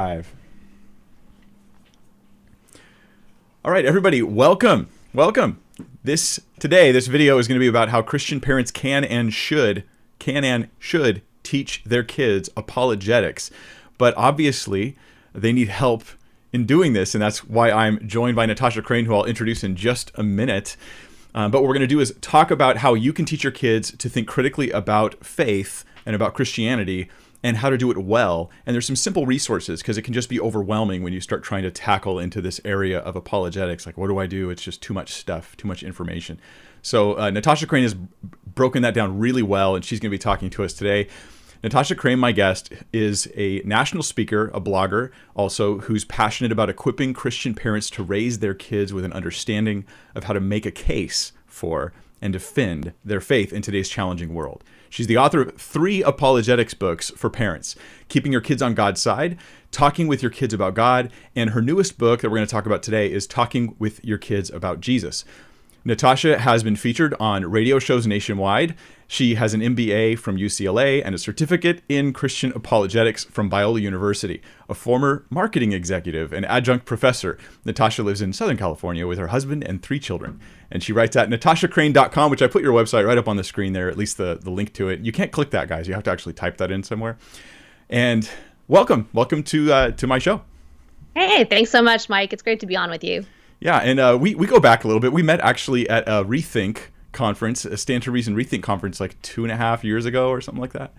Five. All right, everybody, welcome. This video is going to be about how Christian parents can and should teach their kids apologetics. But obviously, they need help in doing this, and that's why I'm joined by Natasha Crane, who I'll introduce in just a minute. But what we're going to do is talk about how you can teach your kids to think critically about faith and about Christianity and how to do it well. And there's some simple resources, because it can just be overwhelming when you start trying to tackle into this area of apologetics. Like, what do I do? It's just too much stuff, too much information. So Natasha Crane has broken that down really well, and she's going to be talking to us today. Natasha Crane, my guest, is a national speaker, a blogger, also, who's passionate about equipping Christian parents to raise their kids with an understanding of how to make a case for and defend their faith in today's challenging world. She's the author of 3 apologetics books for parents: Keeping Your Kids on God's Side, Talking with Your Kids About God, and her newest book that we're going to talk about today is Talking with Your Kids About Jesus. Natasha has been featured on radio shows nationwide. She has an MBA from UCLA and a certificate in Christian apologetics from Biola University. A former marketing executive and adjunct professor, Natasha lives in Southern California with her husband and 3 children. And she writes at natashacrane.com, which I put your website right up on the screen there, at least the link to it. You can't click that, guys. You have to actually type that in somewhere. And welcome to my show. Hey, thanks so much, Mike. It's great to be on with you. Yeah, and we go back a little bit. We met actually at a Rethink conference, a Stand to Reason Rethink conference, like 2.5 years ago or something like that.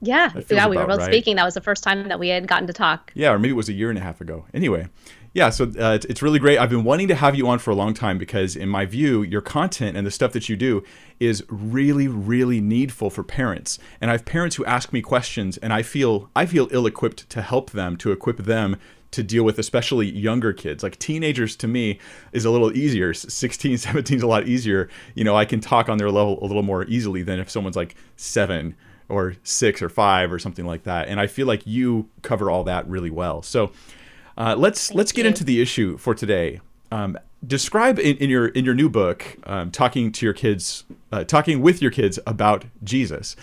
Yeah, we were both right. speaking. That was the first time that we had gotten to talk. Yeah, or maybe it was 1.5 years ago. Anyway, yeah, so it's really great. I've been wanting to have you on for a long time because, in my view, your content and the stuff that you do is really, really needful for parents. And I have parents who ask me questions, and I feel ill-equipped to help them, to equip them to deal with especially younger kids. Like teenagers, to me, is a little easier. 16, 17 is a lot easier. You know, I can talk on their level a little more easily than if someone's like 7 or 6 or 5 or something like that. And I feel like you cover all that really well. So let's get into the issue for today. Describe in your new book, talking with your kids about Jesus.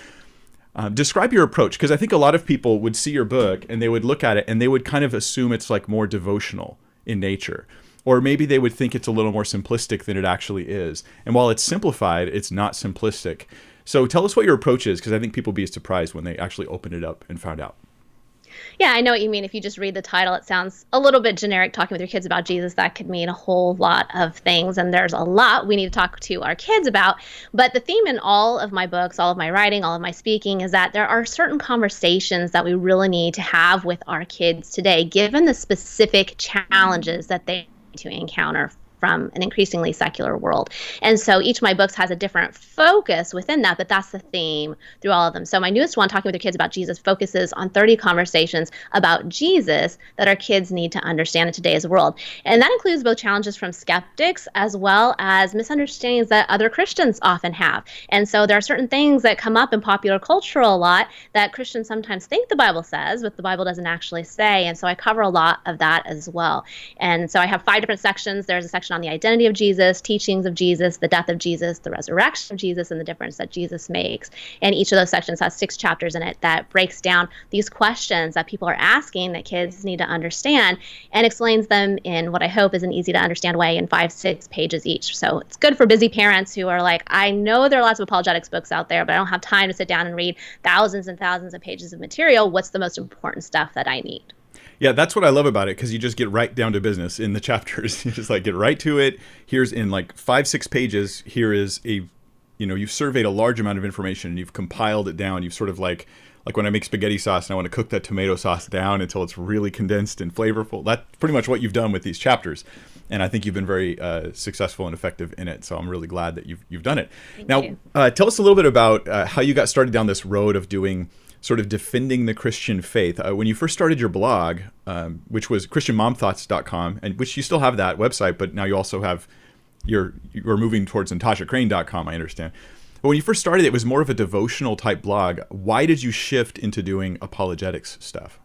Describe your approach, because I think a lot of people would see your book and they would look at it and they would kind of assume it's like more devotional in nature. Or maybe they would think it's a little more simplistic than it actually is. And while it's simplified, it's not simplistic. So tell us what your approach is, because I think people would be surprised when they actually open it up and found out. Yeah, I know what you mean. If you just read the title, it sounds a little bit generic. Talking with your kids about Jesus, that could mean a whole lot of things. And there's a lot we need to talk to our kids about. But the theme in all of my books, all of my writing, all of my speaking is that there are certain conversations that we really need to have with our kids today, given the specific challenges that they need to encounter from an increasingly secular world. And so each of my books has a different focus within that, but that's the theme through all of them. So my newest one, Talking with Your Kids About Jesus, focuses on 30 conversations about Jesus that our kids need to understand in today's world. And that includes both challenges from skeptics as well as misunderstandings that other Christians often have. And so there are certain things that come up in popular culture a lot that Christians sometimes think the Bible says, but the Bible doesn't actually say. And so I cover a lot of that as well. And so I have 5 different sections. There's a section on the identity of Jesus, teachings of Jesus, the death of Jesus, the resurrection of Jesus, and the difference that Jesus makes. And each of those sections has 6 chapters in it that breaks down these questions that people are asking that kids need to understand and explains them in what I hope is an easy to understand way in 5-6 pages each. So it's good for busy parents who are like, I know there are lots of apologetics books out there, but I don't have time to sit down and read thousands and thousands of pages of material. What's the most important stuff that I need? Yeah, that's what I love about it, because you just get right down to business in the chapters. You just like get right to it. Here's in like 5-6 pages. Here is you've surveyed a large amount of information and you've compiled it down. You've sort of like when I make spaghetti sauce and I want to cook that tomato sauce down until it's really condensed and flavorful. That's pretty much what you've done with these chapters. And I think you've been very successful and effective in it. So I'm really glad that you've done it. Thank you. Tell us a little bit about how you got started down this road of doing sort of defending the Christian faith. When you first started your blog, which was christianmomthoughts.com, and which you still have that website, but now you also have you're moving towards natashacrain.com, I understand. But when you first started, it was more of a devotional type blog. Why did you shift into doing apologetics stuff?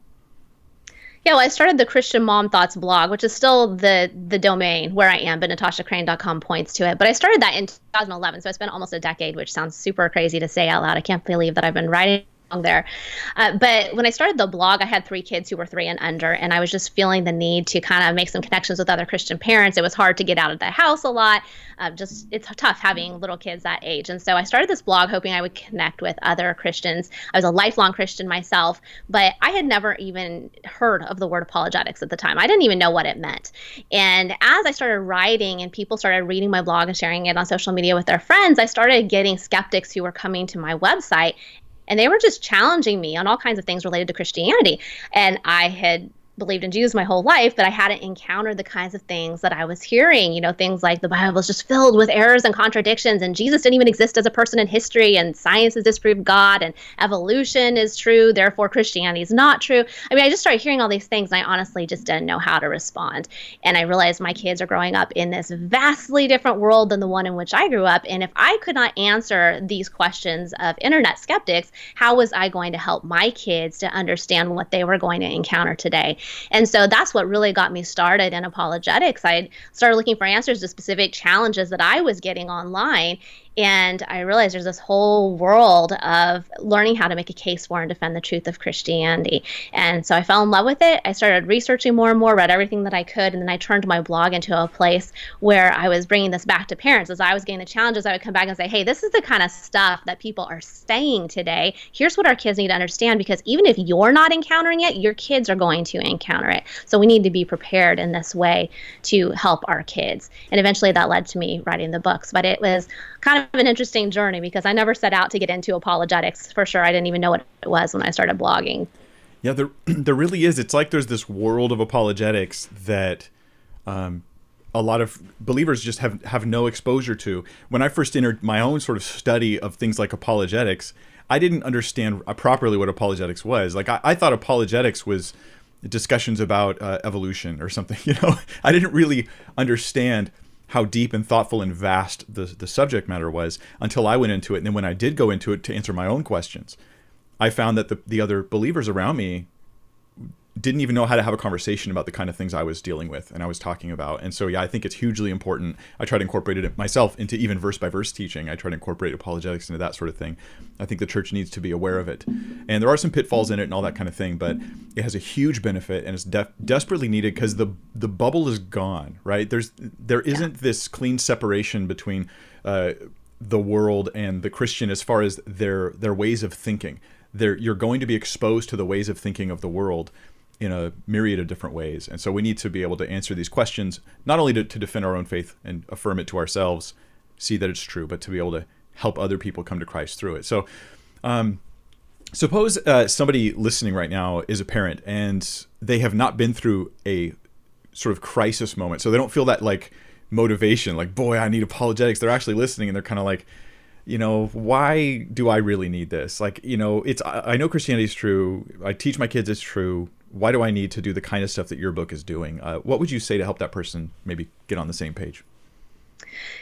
Yeah, well, I started the Christian Mom Thoughts blog, which is still the domain where I am, but natashacrain.com points to it. But I started that in 2011, so I spent almost a decade, which sounds super crazy to say out loud. I can't believe that I've been writing there. But when I started the blog, I had 3 kids who were 3 and under, and I was just feeling the need to kind of make some connections with other Christian parents. It was hard to get out of the house a lot. It's tough having little kids that age. And so I started this blog hoping I would connect with other Christians. I was a lifelong Christian myself, but I had never even heard of the word apologetics at the time. I didn't even know what it meant. And as I started writing and people started reading my blog and sharing it on social media with their friends, I started getting skeptics who were coming to my website, and they were just challenging me on all kinds of things related to Christianity. And I had believed in Jesus my whole life, but I hadn't encountered the kinds of things that I was hearing, things like the Bible is just filled with errors and contradictions, and Jesus didn't even exist as a person in history, and science has disproved God, and evolution is true, therefore Christianity is not true. I mean, I just started hearing all these things, and I honestly just didn't know how to respond. And I realized my kids are growing up in this vastly different world than the one in which I grew up. And if I could not answer these questions of internet skeptics, how was I going to help my kids to understand what they were going to encounter today? And so that's what really got me started in apologetics. I started looking for answers to specific challenges that I was getting online. And I realized there's this whole world of learning how to make a case for and defend the truth of Christianity. And so I fell in love with it. I started researching more and more, read everything that I could, and then I turned my blog into a place where I was bringing this back to parents. As I was getting the challenges, I would come back and say, hey, this is the kind of stuff that people are saying today. Here's what our kids need to understand, because even if you're not encountering it, your kids are going to encounter it. So we need to be prepared in this way to help our kids. And eventually that led to me writing the books. But it was kind of an interesting journey because I never set out to get into apologetics. For sure, I didn't even know what it was when I started blogging. Yeah, there really is. It's like there's this world of apologetics that a lot of believers just have no exposure to. When I first entered my own sort of study of things like apologetics, I didn't understand properly what apologetics was. Like I thought apologetics was discussions about evolution or something. I didn't really understand how deep and thoughtful and vast the subject matter was until I went into it. And then when I did go into it to answer my own questions, I found that the other believers around me didn't even know how to have a conversation about the kind of things I was dealing with and I was talking about. And so, yeah, I think it's hugely important. I try to incorporate it myself into even verse by verse teaching. I try to incorporate apologetics into that sort of thing. I think the church needs to be aware of it. And there are some pitfalls in it and all that kind of thing, but it has a huge benefit and it's desperately needed because the bubble is gone, right? There isn't this clean separation between the world and the Christian as far as their ways of thinking. You're going to be exposed to the ways of thinking of the world in a myriad of different ways. And so we need to be able to answer these questions, not only to defend our own faith and affirm it to ourselves, see that it's true, but to be able to help other people come to Christ through it. So suppose somebody listening right now is a parent and they have not been through a sort of crisis moment. So they don't feel that like motivation, like, boy, I need apologetics. They're actually listening and they're kind of like, why do I really need this? Like, I know Christianity is true. I teach my kids it's true. Why do I need to do the kind of stuff that your book is doing? What would you say to help that person maybe get on the same page?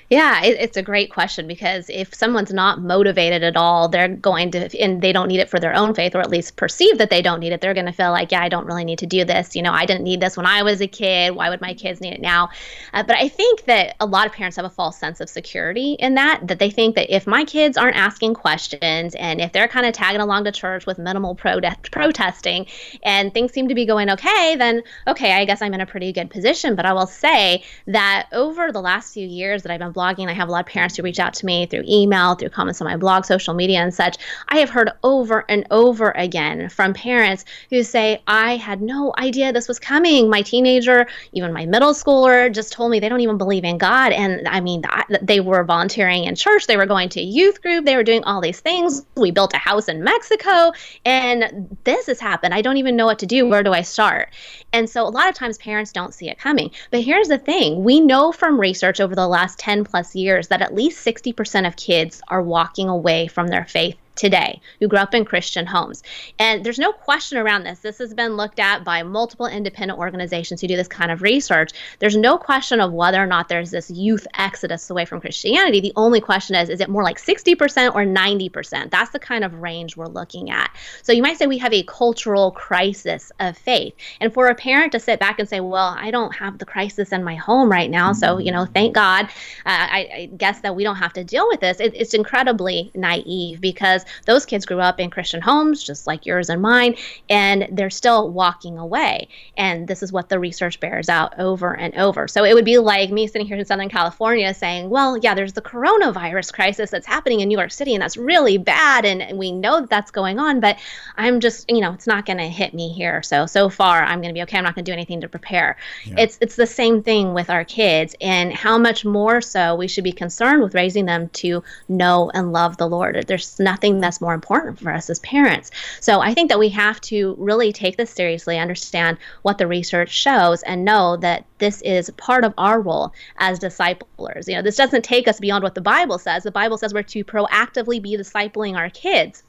Yeah, it's a great question, because if someone's not motivated at all, they're going to, and they don't need it for their own faith, or at least perceive that they don't need it, they're going to feel like, yeah, I don't really need to do this. I didn't need this when I was a kid. Why would my kids need it now? But I think that a lot of parents have a false sense of security in that they think that if my kids aren't asking questions and if they're kind of tagging along to church with minimal protesting and things seem to be going okay, then okay, I guess I'm in a pretty good position. But I will say that over the last few years that I've been blogging, I have a lot of parents who reach out to me through email, through comments on my blog, social media and such. I have heard over and over again from parents who say, I had no idea this was coming. My teenager, even my middle schooler, just told me they don't even believe in God. And I mean, they were volunteering in church. They were going to youth group. They were doing all these things. We built a house in Mexico and this has happened. I don't even know what to do. Where do I start? And so a lot of times parents don't see it coming. But here's the thing. We know from research over the last 10 plus years that at least 60% of kids are walking away from their faith today who grew up in Christian homes. And there's no question around this. This has been looked at by multiple independent organizations who do this kind of research. There's no question of whether or not there's this youth exodus away from Christianity. The only question is it more like 60% or 90%? That's the kind of range we're looking at. So you might say we have a cultural crisis of faith. And for a parent to sit back and say, well, I don't have the crisis in my home right now, so, thank God, I guess that we don't have to deal with this. It's incredibly naive, because those kids grew up in Christian homes, just like yours and mine, and they're still walking away. And this is what the research bears out over and over. So it would be like me sitting here in Southern California saying, well, yeah, there's the coronavirus crisis that's happening in New York City, and that's really bad. And we know that that's going on, but I'm just, it's not going to hit me here. So far, I'm going to be okay. I'm not going to do anything to prepare. Yeah. It's the same thing with our kids, and how much more so we should be concerned with raising them to know and love the Lord. There's nothing that's more important for us as parents. So I think that we have to really take this seriously, understand what the research shows, and know that this is part of our role as disciplers. This doesn't take us beyond what the Bible says. The Bible says we're to proactively be discipling our kids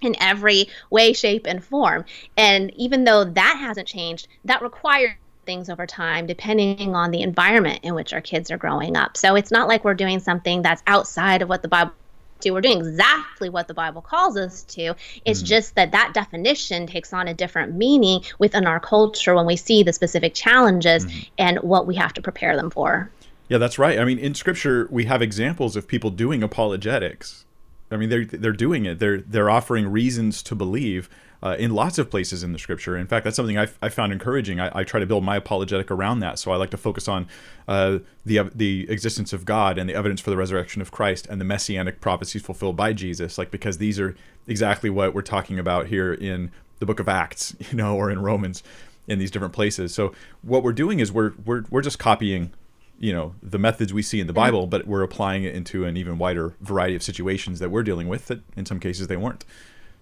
in every way, shape, and form. And even though that hasn't changed, that requires things over time, depending on the environment in which our kids are growing up. So it's not like we're doing something that's outside of what the Bible do. We're doing exactly what the Bible calls us to. It's just that definition takes on a different meaning within our culture when we see the specific challenges and what we have to prepare them for. Yeah, that's right. I mean, in Scripture, we have examples of people doing apologetics. I mean, they're doing it. They're offering reasons to believe in lots of places in the Scripture. In fact, that's something I found encouraging. I try to build my apologetic around that. So I like to focus on the existence of God and the evidence for the resurrection of Christ and the messianic prophecies fulfilled by Jesus, because these are exactly what we're talking about here in the book of Acts, or in Romans, in these different places. So what we're doing is we're just copying the methods we see in the Bible, but we're applying it into an even wider variety of situations that we're dealing with that in some cases they weren't.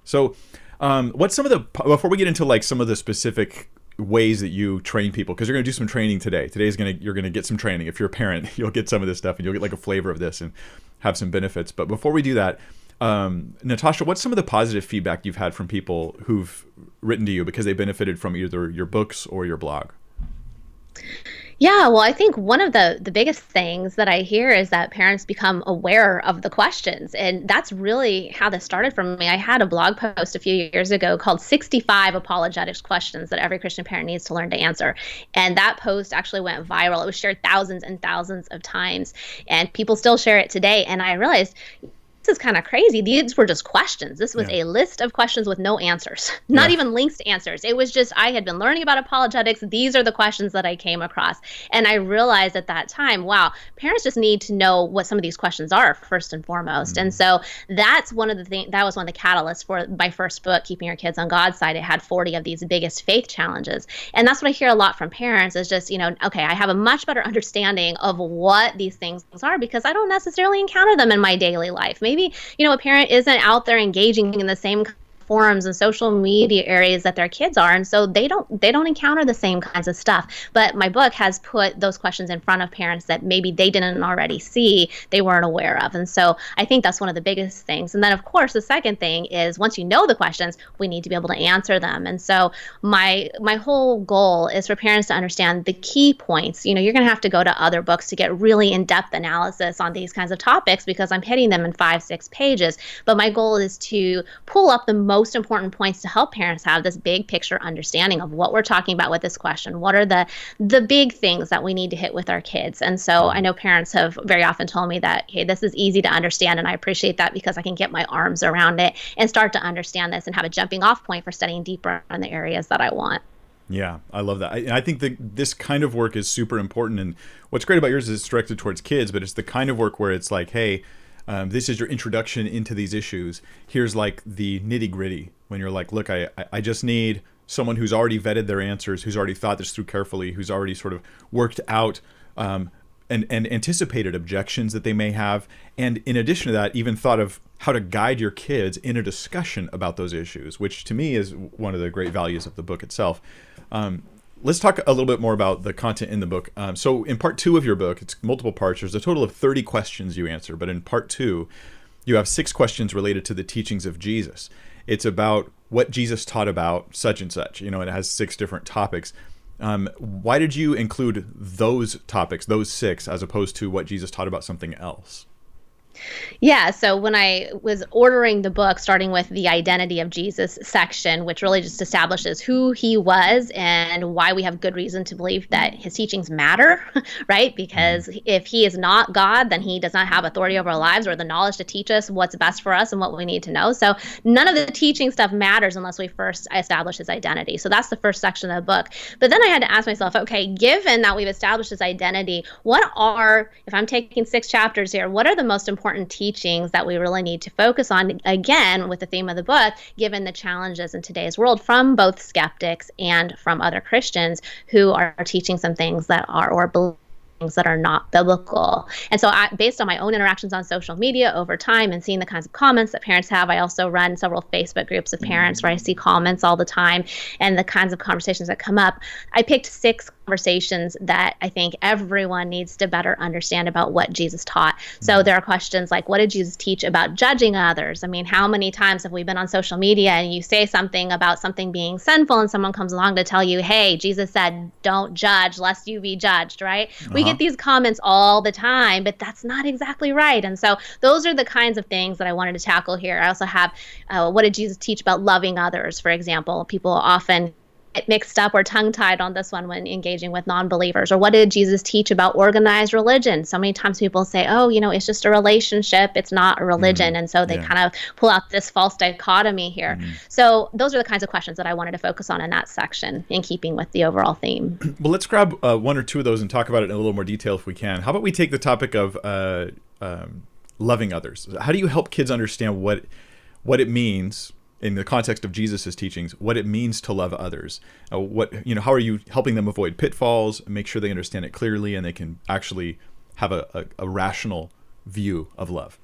So what's some of the, before we get into some of the specific ways that you train people, because you're going to do some training today. You're going to get some training. If you're a parent, you'll get some of this stuff and you'll get a flavor of this and have some benefits. But before we do that, Natasha, what's some of the positive feedback you've had from people who've written to you because they benefited from either your books or your blog? Yeah, well, I think one of the biggest things that I hear is that parents become aware of the questions. And that's really how this started for me. I had a blog post a few years ago called 65 Apologetics Questions that every Christian parent needs to learn to answer. And that post actually went viral. It was shared thousands and thousands of times, and people still share it today. And I realized, this is kind of crazy. These were just questions. This was a list of questions with no answers, not even links to answers. It was just, I had been learning about apologetics. These are the questions that I came across. And I realized at that time, wow, parents just need to know what some of these questions are first and foremost. And so that's one of the things, that was one of the catalysts for my first book, Keeping Your Kids on God's Side. It had 40 of these biggest faith challenges. And that's what I hear a lot from parents is just, okay, I have a much better understanding of what these things are because I don't necessarily encounter them in my daily life. Maybe, a parent isn't out there engaging in the same forums and social media areas that their kids are, and so they don't encounter the same kinds of stuff. But my book has put those questions in front of parents that maybe they didn't already see, they weren't aware of. And so I think that's one of the biggest things. And then of course the second thing is once you know the questions, we need to be able to answer them. And so my whole goal is for parents to understand the key points. You're going to have to go to other books to get really in-depth analysis on these kinds of topics because I'm hitting them in 5-6 pages. But my goal is to pull up the most important points to help parents have this big picture understanding of what we're talking about with this question. What are the big things that we need to hit with our kids? And so I know parents have very often told me that, hey, this is easy to understand, and I appreciate that because I can get my arms around it and start to understand this and have a jumping off point for studying deeper in the areas that I want. Yeah, I love that. I think that this kind of work is super important. And what's great about yours is it's directed towards kids, but it's the kind of work where it's like, hey, this is your introduction into these issues. Here's the nitty gritty when you're like, look, I just need someone who's already vetted their answers, who's already thought this through carefully, who's already sort of worked out and anticipated objections that they may have. And in addition to that, even thought of how to guide your kids in a discussion about those issues, which to me is one of the great values of the book itself. Let's talk a little bit more about the content in the book. So in part 2 of your book, it's multiple parts. There's a total of 30 questions you answer. But in part 2, you have 6 questions related to the teachings of Jesus. It's about what Jesus taught about such and such. It has 6 different topics. Why did you include those topics, those 6, as opposed to what Jesus taught about something else? Yeah, so when I was ordering the book, starting with the identity of Jesus section, which really just establishes who he was and why we have good reason to believe that his teachings matter, right? Mhm. Because if he is not God, then he does not have authority over our lives or the knowledge to teach us what's best for us and what we need to know. So none of the teaching stuff matters unless we first establish his identity. So that's the first section of the book. But then I had to ask myself, okay, given that we've established his identity, if I'm taking 6 chapters here, what are the most important teachings that we really need to focus on, again, with the theme of the book, given the challenges in today's world from both skeptics and from other Christians who are teaching some things that are, or things that are not biblical. And so based on my own interactions on social media over time and seeing the kinds of comments that parents have, I also run several Facebook groups of parents where I see comments all the time and the kinds of conversations that come up. I picked 6 conversations that I think everyone needs to better understand about what Jesus taught. So there are questions like, what did Jesus teach about judging others? I mean, how many times have we been on social media and you say something about something being sinful and someone comes along to tell you, hey, Jesus said, don't judge lest you be judged, right? We Uh-huh. get these comments all the time, but that's not exactly right. And so those are the kinds of things that I wanted to tackle here. I also have, what did Jesus teach about loving others, for example? People often get mixed up or tongue-tied on this one when engaging with non-believers. Or what did Jesus teach about organized religion? So many times people say, oh, it's just a relationship, it's not a religion. Mhm. And so they Yeah. kind of pull out this false dichotomy here. Mhm. So those are the kinds of questions that I wanted to focus on in that section, in keeping with the overall theme. Well, let's grab one or two of those and talk about it in a little more detail if we can. How about we take the topic of loving others? How do you help kids understand what it means in the context of Jesus's teachings, what it means to love others? How are you helping them avoid pitfalls, make sure they understand it clearly, and they can actually have a rational view of love?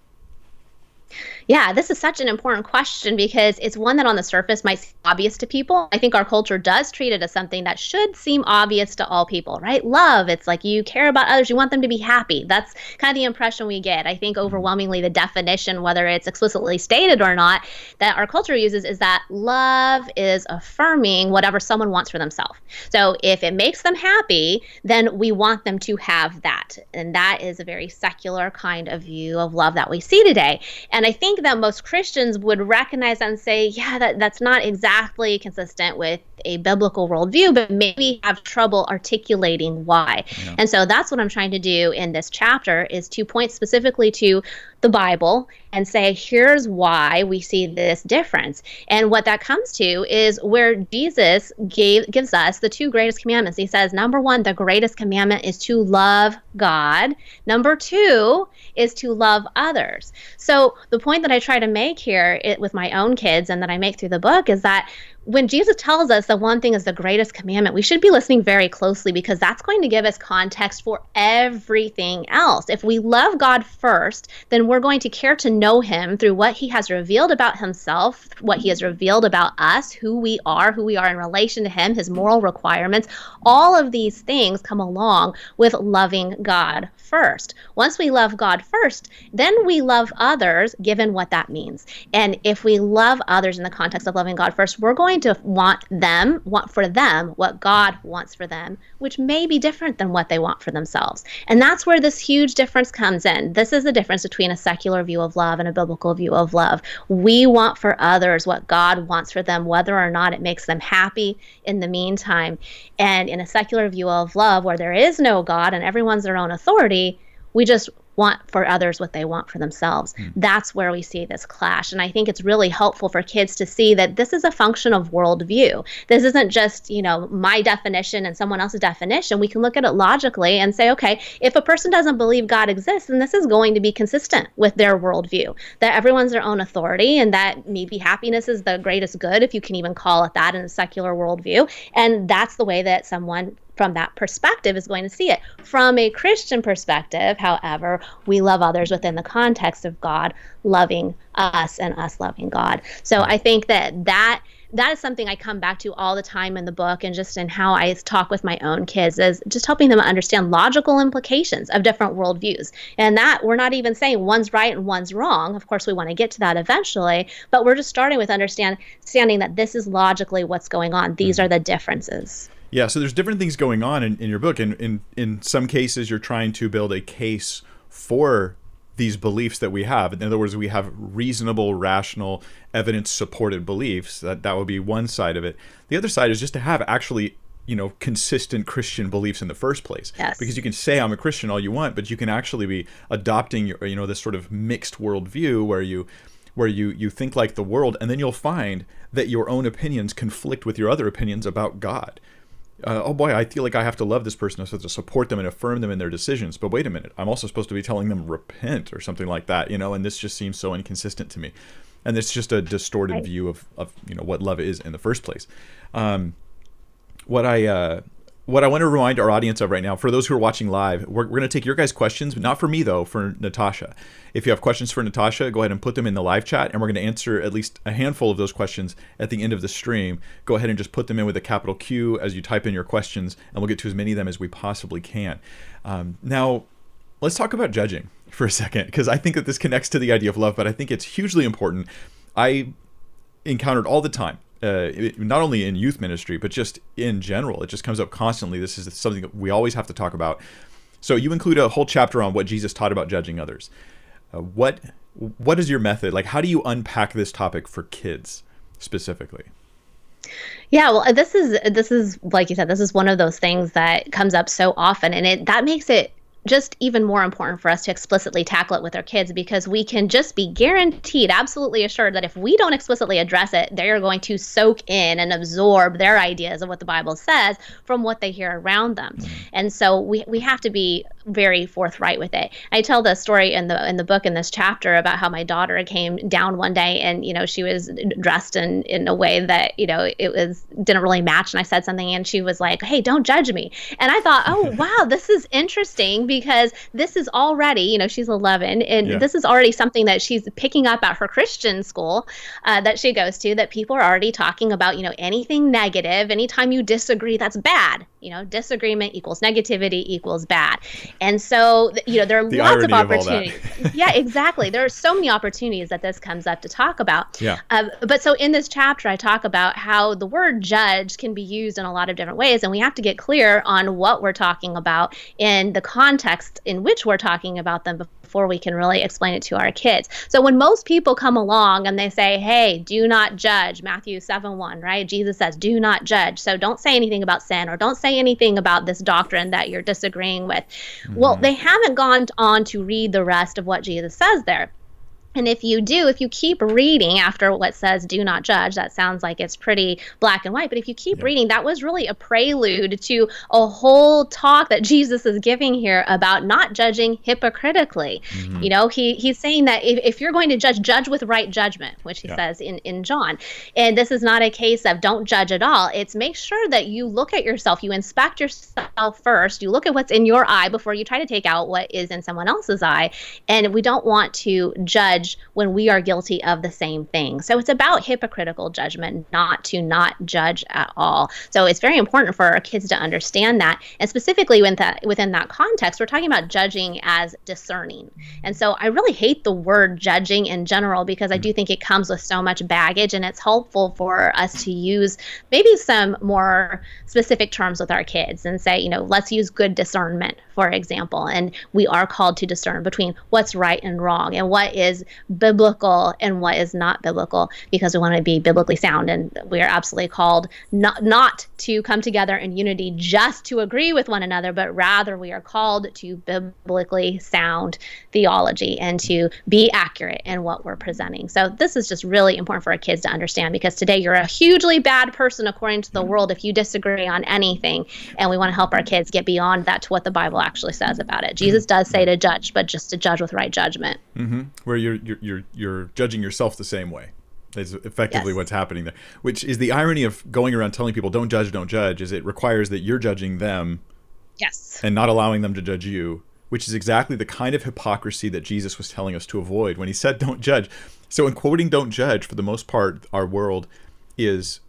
Yeah, this is such an important question because it's one that on the surface might seem obvious to people. I think our culture does treat it as something that should seem obvious to all people, right? Love, it's like you care about others, you want them to be happy. That's kind of the impression we get. I think overwhelmingly the definition, whether it's explicitly stated or not, that our culture uses is that love is affirming whatever someone wants for themselves. So if it makes them happy, then we want them to have that. And that is a very secular kind of view of love that we see today. And I think that most Christians would recognize that and say, yeah, that's not exactly consistent with a biblical worldview, but maybe have trouble articulating why. Yeah. And so that's what I'm trying to do in this chapter, is to point specifically to the Bible and say, here's why we see this difference. And what that comes to is where Jesus gives us the 2 greatest commandments. He says, number 1, the greatest commandment is to love God. Number 2 is to love others. So the point that I try to make here with my own kids and that I make through the book is that when Jesus tells us that one thing is the greatest commandment, we should be listening very closely because that's going to give us context for everything else. If we love God first, then we're going to care to know him through what he has revealed about himself, what he has revealed about us, who we are in relation to him, his moral requirements. All of these things come along with loving God first. Once we love God first, then we love others, given what that means. And if we love others in the context of loving God first, we're going to want for them what God wants for them, which may be different than what they want for themselves. And that's where this huge difference comes in. This is the difference between a secular view of love and a biblical view of love. We want for others what God wants for them, whether or not it makes them happy in the meantime. And in a secular view of love, where there is no God and everyone's their own authority, we just want for others what they want for themselves. That's where we see this clash. And I think it's really helpful for kids to see that this is a function of worldview. This isn't just, my definition and someone else's definition. We can look at it logically and say, okay, if a person doesn't believe God exists, then this is going to be consistent with their worldview, that everyone's their own authority and that maybe happiness is the greatest good, if you can even call it that in a secular worldview. And that's the way that someone from that perspective is going to see it. From a Christian perspective, however, we love others within the context of God loving us and us loving God. So I think that is something I come back to all the time in the book, and just in how I talk with my own kids, is just helping them understand logical implications of different worldviews. And that we're not even saying one's right and one's wrong. Of course, we want to get to that eventually, but we're just starting with understanding that this is logically what's going on. These are the differences. Yeah, so there's different things going on in your book. And in some cases, you're trying to build a case for these beliefs that we have. In other words, we have reasonable, rational, evidence-supported beliefs. That would be one side of it. The other side is just to have actually, consistent Christian beliefs in the first place. Yes. Because you can say I'm a Christian all you want, but you can actually be adopting this sort of mixed worldview where you think like the world, and then you'll find that your own opinions conflict with your other opinions about God. Oh boy, I feel like I have to love this person. I'm supposed to support them and affirm them in their decisions. But wait a minute, I'm also supposed to be telling them repent or something like that, and this just seems so inconsistent to me. And it's just a distorted view of what love is in the first place. What I want to remind our audience of right now, for those who are watching live, we're going to take your guys' questions, not for me though, for Natasha. If you have questions for Natasha, go ahead and put them in the live chat, and we're going to answer at least a handful of those questions at the end of the stream. Go ahead and just put them in with a capital Q as you type in your questions, and we'll get to as many of them as we possibly can. Now, let's talk about judging for a second, because I think that this connects to the idea of love, but I think it's hugely important. I encountered all the time, not only in youth ministry, but just in general. It just comes up constantly. This is something that we always have to talk about. So you include a whole chapter on what Jesus taught about judging others. What is your method? Like, how do you unpack this topic for kids specifically? Yeah, well, this is like you said, this is one of those things that comes up so often, and that makes it just even more important for us to explicitly tackle it with our kids, because we can just be guaranteed, absolutely assured that if we don't explicitly address it, they are going to soak in and absorb their ideas of what the Bible says from what they hear around them. And so we have to be very forthright with it. I tell the story in the book, in this chapter, about how my daughter came down one day and, she was dressed in a way that, didn't really match. And I said something and she was like, "Hey, don't judge me." And I thought, oh, wow, this is interesting, because this is already, she's 11, and this is already something that she's picking up at her Christian school that she goes to, that people are already talking about, anything negative, anytime you disagree, that's bad. Disagreement equals negativity equals bad. And so, there are lots of opportunities. Yeah, exactly. There are so many opportunities that this comes up to talk about. Yeah. But so in this chapter, I talk about how the word judge can be used in a lot of different ways, and we have to get clear on what we're talking about in the context in which we're talking about them before we can really explain it to our kids. So when most people come along and they say, "Hey, do not judge," Matthew 7:1, right? Jesus says, "Do not judge." So don't say anything about sin, or don't say anything about this doctrine that you're disagreeing with. Well, they haven't gone on to read the rest of what Jesus says there. And if you keep reading after what says "do not judge," that sounds like it's pretty black and white. But if you keep reading, that was really a prelude to a whole talk that Jesus is giving here about not judging hypocritically. He's saying that if you're going to judge with right judgment, which he says in John. And this is not a case of don't judge at all. It's make sure that you look at yourself, you inspect yourself first, you look at what's in your eye before you try to take out what is in someone else's eye. And we don't want to judge when we are guilty of the same thing. So it's about hypocritical judgment, not to not judge at all. So it's very important for our kids to understand that. And specifically within that context, we're talking about judging as discerning. And so I really hate the word judging in general, because I do think it comes with so much baggage, and it's helpful for us to use maybe some more specific terms with our kids and say, let's use good discernment, for example. And we are called to discern between what's right and wrong, and what is biblical and what is not biblical, because we want to be biblically sound. And we are absolutely called not to come together in unity just to agree with one another, but rather we are called to biblically sound theology and to be accurate in what we're presenting. So this is just really important for our kids to understand, because today you're a hugely bad person according to the world if you disagree on anything. And we want to help our kids get beyond that to what the Bible actually says about it. Jesus does say to judge, but just to judge with right judgment. Where you're judging yourself the same way. That's effectively what's happening there, which is the irony of going around telling people don't judge, is it requires that you're judging them and not allowing them to judge you, which is exactly the kind of hypocrisy that Jesus was telling us to avoid when he said don't judge. So in quoting don't judge, for the most part, our world is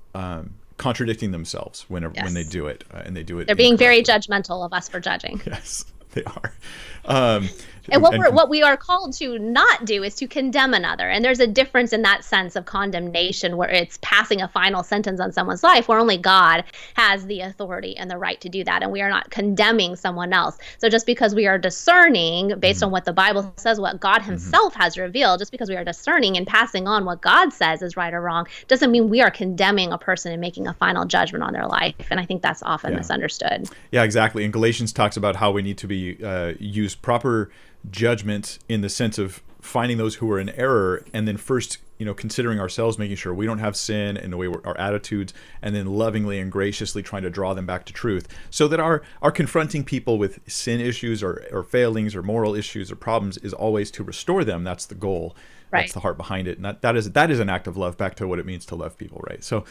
contradicting themselves when they do it, and they do it. They're being very judgmental of us for judging. Yes, they are. And what we are called to not do is to condemn another. And there's a difference in that sense of condemnation where it's passing a final sentence on someone's life, where only God has the authority and the right to do that. And we are not condemning someone else. So just because we are discerning based on what the Bible says, what God himself has revealed, just because we are discerning and passing on what God says is right or wrong, doesn't mean we are condemning a person and making a final judgment on their life. And I think that's often misunderstood. Yeah, exactly. And Galatians talks about how we need to be use proper judgment in the sense of finding those who are in error, and then first, considering ourselves, making sure we don't have sin in the way our attitudes, and then lovingly and graciously trying to draw them back to truth, so that our confronting people with sin issues or failings or moral issues or problems is always to restore them. That's the goal. Right. That's the heart behind it. And that is an act of love, back to what it means to love people, right? So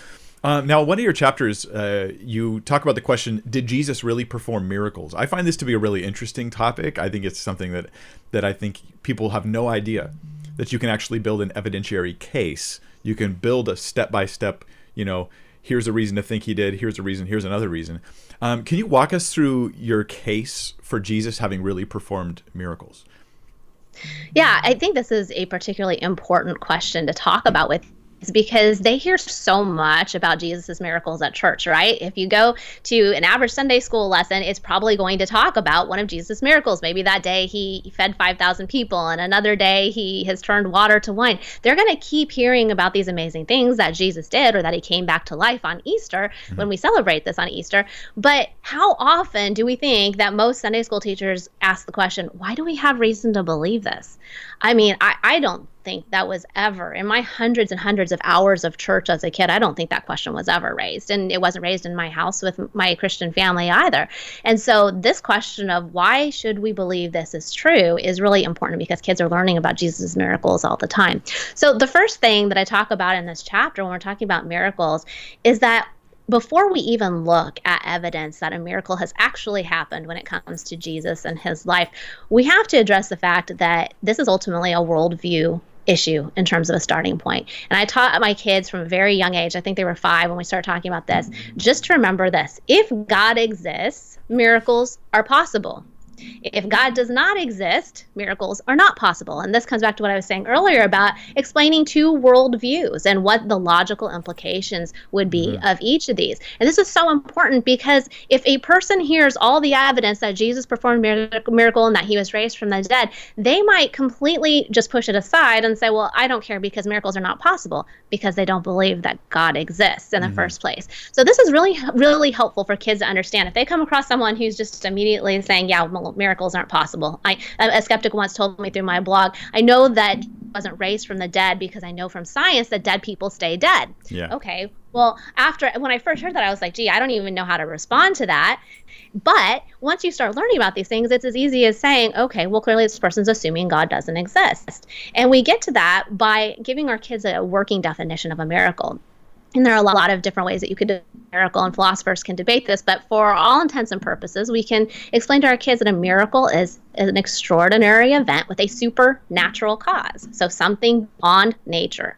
now, one of your chapters, you talk about the question, did Jesus really perform miracles? I find this to be a really interesting topic. I think it's something that I think people have no idea, that you can actually build an evidentiary case. You can build a step-by-step, here's a reason to think he did, here's a reason, here's another reason. Can you walk us through your case for Jesus having really performed miracles? Yeah, I think this is a particularly important question to talk about with, because they hear so much about Jesus's miracles at church, right? If you go to an average Sunday school lesson, it's probably going to talk about one of Jesus' miracles. Maybe that day he fed 5,000 people, and another day he has turned water to wine. They're going to keep hearing about these amazing things that Jesus did, or that he came back to life on Easter, when we celebrate this on Easter. But how often do we think that most Sunday school teachers ask the question, why do we have reason to believe this? I mean, I don't think that was ever, in my hundreds and hundreds of hours of church as a kid, I don't think that question was ever raised. And it wasn't raised in my house with my Christian family either. And so this question of why should we believe this is true is really important, because kids are learning about Jesus' miracles all the time. So the first thing that I talk about in this chapter when we're talking about miracles is that before we even look at evidence that a miracle has actually happened when it comes to Jesus and his life, we have to address the fact that this is ultimately a worldview issue in terms of a starting point. And I taught my kids from a very young age, I think they were 5 when we started talking about this, just to remember this: if God exists, miracles are possible. If God does not exist, miracles are not possible. And this comes back to what I was saying earlier about explaining two worldviews and what the logical implications would be of each of these. And this is so important, because if a person hears all the evidence that Jesus performed a miracle and that he was raised from the dead, they might completely just push it aside and say, well, I don't care because miracles are not possible, because they don't believe that God exists in the first place. So this is really, really helpful for kids to understand. If they come across someone who's just immediately saying, yeah, well, miracles aren't possible. A skeptic once told me through my blog, I know that he wasn't raised from the dead because I know from science that dead people stay dead. Yeah. Okay. Well, when I first heard that, I was like, gee, I don't even know how to respond to that. But once you start learning about these things, it's as easy as saying, okay, well, clearly this person's assuming God doesn't exist. And we get to that by giving our kids a working definition of a miracle. And there are a lot of different ways that you could do a miracle, and philosophers can debate this, but for all intents and purposes, we can explain to our kids that a miracle is an extraordinary event with a supernatural cause, so something beyond nature.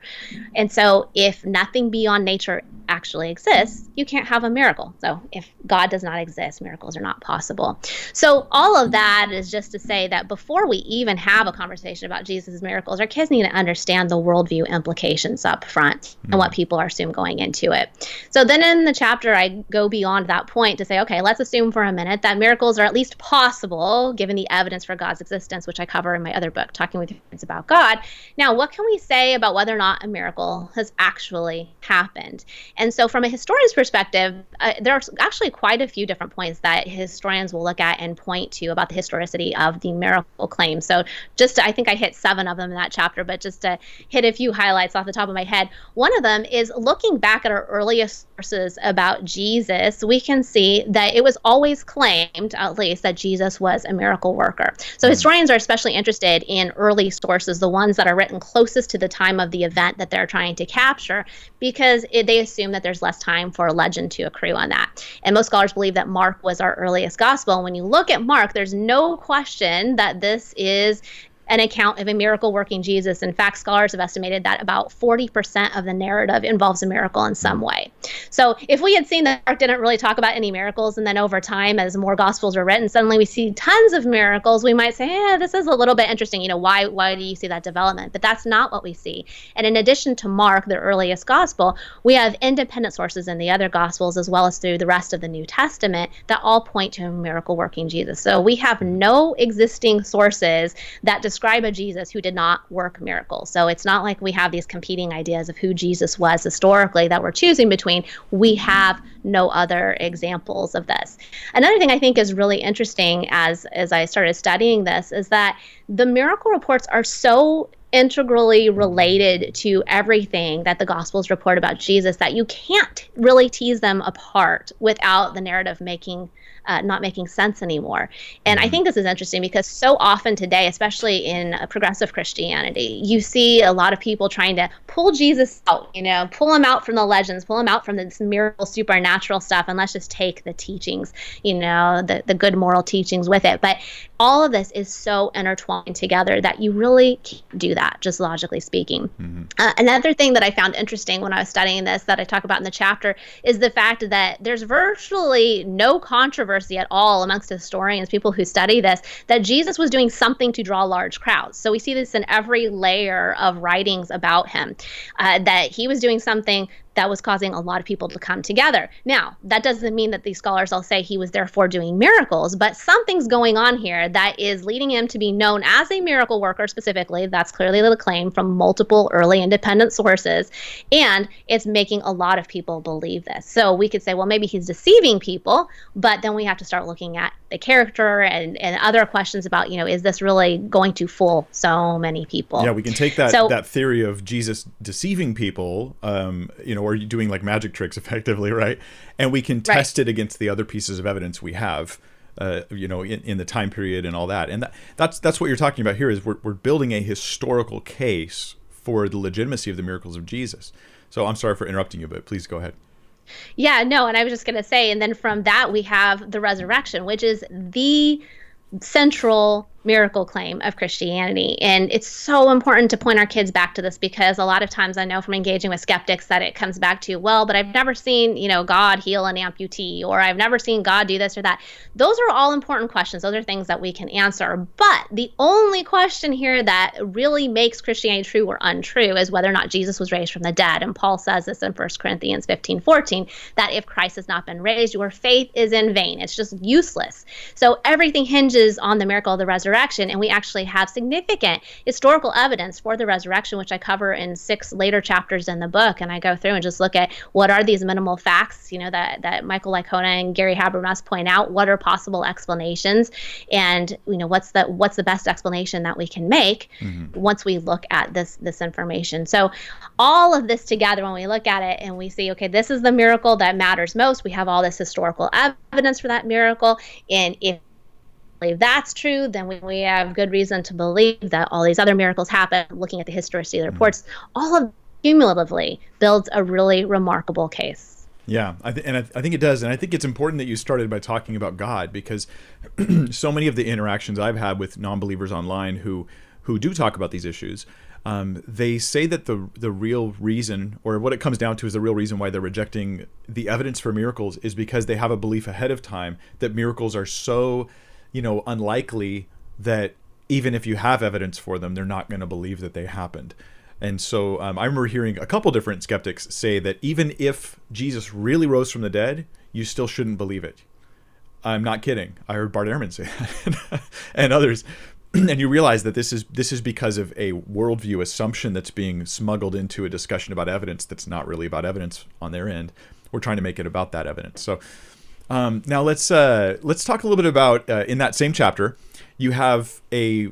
And so if nothing beyond nature actually exists, you can't have a miracle. So if God does not exist, miracles are not possible. So all of that is just to say that before we even have a conversation about Jesus' miracles, our kids need to understand the worldview implications up front and what people are assuming going into it. So then in the chapter, I go beyond that point to say, okay, let's assume for a minute that miracles are at least possible given the evidence for God's existence, which I cover in my other book, Talking with Your Kids About God. Now, what can we say about whether or not a miracle has actually happened? And so from a historian's perspective, there are actually quite a few different points that historians will look at and point to about the historicity of the miracle claim. So I think I hit 7 of them in that chapter, but just to hit a few highlights off the top of my head, one of them is looking back at our earliest sources about Jesus, we can see that it was always claimed, at least, that Jesus was a miracle worker. So historians are especially interested in early sources, the ones that are written closest to the time of the event that they're trying to capture, because they assume that there's less time for a legend to accrue on that. And most scholars believe that Mark was our earliest gospel. And when you look at Mark, there's no question that this is an account of a miracle working Jesus. In fact, scholars have estimated that about 40% of the narrative involves a miracle in some way. So if we had seen that Mark didn't really talk about any miracles, and then over time, as more gospels were written, suddenly we see tons of miracles, we might say, this is a little bit interesting. Why do you see that development? But that's not what we see. And in addition to Mark, the earliest gospel, we have independent sources in the other gospels, as well as through the rest of the New Testament, that all point to a miracle working Jesus. So we have no existing sources that describe a Jesus who did not work miracles. So it's not like we have these competing ideas of who Jesus was historically that we're choosing between. We have no other examples of this. Another thing I think is really interesting as I started studying this is that the miracle reports are so integrally related to everything that the Gospels report about Jesus that you can't really tease them apart without the narrative not making sense anymore. And I think this is interesting because so often today, especially in progressive Christianity, you see a lot of people trying to pull Jesus out, pull him out from the legends, pull him out from this miracle supernatural stuff, and let's just take the teachings, the good moral teachings with it. But all of this is so intertwined together that you really can't do that, just logically speaking. Another thing that I found interesting when I was studying this that I talk about in the chapter is the fact that there's virtually no controversy at all amongst historians, people who study this, that Jesus was doing something to draw large crowds. So we see this in every layer of writings about him, that he was doing something that was causing a lot of people to come together. Now, that doesn't mean that these scholars all say he was therefore doing miracles, but something's going on here that is leading him to be known as a miracle worker specifically. That's clearly the claim from multiple early independent sources, and it's making a lot of people believe this. So we could say, well, maybe he's deceiving people, but then we have to start looking at the character and other questions about, is this really going to fool so many people? Yeah, we can take that theory of Jesus deceiving people, or doing like magic tricks effectively, right? And we can test it against the other pieces of evidence we have, in the time period and all that. And that's what you're talking about here is we're building a historical case for the legitimacy of the miracles of Jesus. So I'm sorry for interrupting you, but please go ahead. Yeah, no, and I was just going to say, and then from that we have the resurrection, which is the central miracle claim of Christianity. And it's so important to point our kids back to this because a lot of times I know from engaging with skeptics that it comes back to, well, but I've never seen, God heal an amputee, or I've never seen God do this or that. Those are all important questions. Those are things that we can answer. But the only question here that really makes Christianity true or untrue is whether or not Jesus was raised from the dead. And Paul says this in 1 Corinthians 15:14, that if Christ has not been raised, your faith is in vain. It's just useless. So everything hinges on the miracle of the resurrection. And we actually have significant historical evidence for the resurrection, which I cover in 6 later chapters in the book. And I go through and just look at what are these minimal facts, that Michael Licona and Gary Habermas point out. What are possible explanations? And, what's the best explanation that we can make once we look at this information? So all of this together, when we look at it and we see, okay, this is the miracle that matters most. We have all this historical evidence for that miracle. And if that's true, then we have good reason to believe that all these other miracles happen. Looking at the historicity of the reports, all of cumulatively builds a really remarkable case. Yeah, I think it does. And I think it's important that you started by talking about God, because so many of the interactions I've had with non-believers online who do talk about these issues, they say that the real reason, or what it comes down to is the real reason why they're rejecting the evidence for miracles is because they have a belief ahead of time that miracles are so unlikely that even if you have evidence for them, they're not going to believe that they happened. And so I remember hearing a couple different skeptics say that even if Jesus really rose from the dead, you still shouldn't believe it. I'm not kidding. I heard Bart Ehrman say that and others. And you realize that this is because of a worldview assumption that's being smuggled into a discussion about evidence that's not really about evidence on their end. We're trying to make it about that evidence. So now let's talk a little bit about in that same chapter, you have a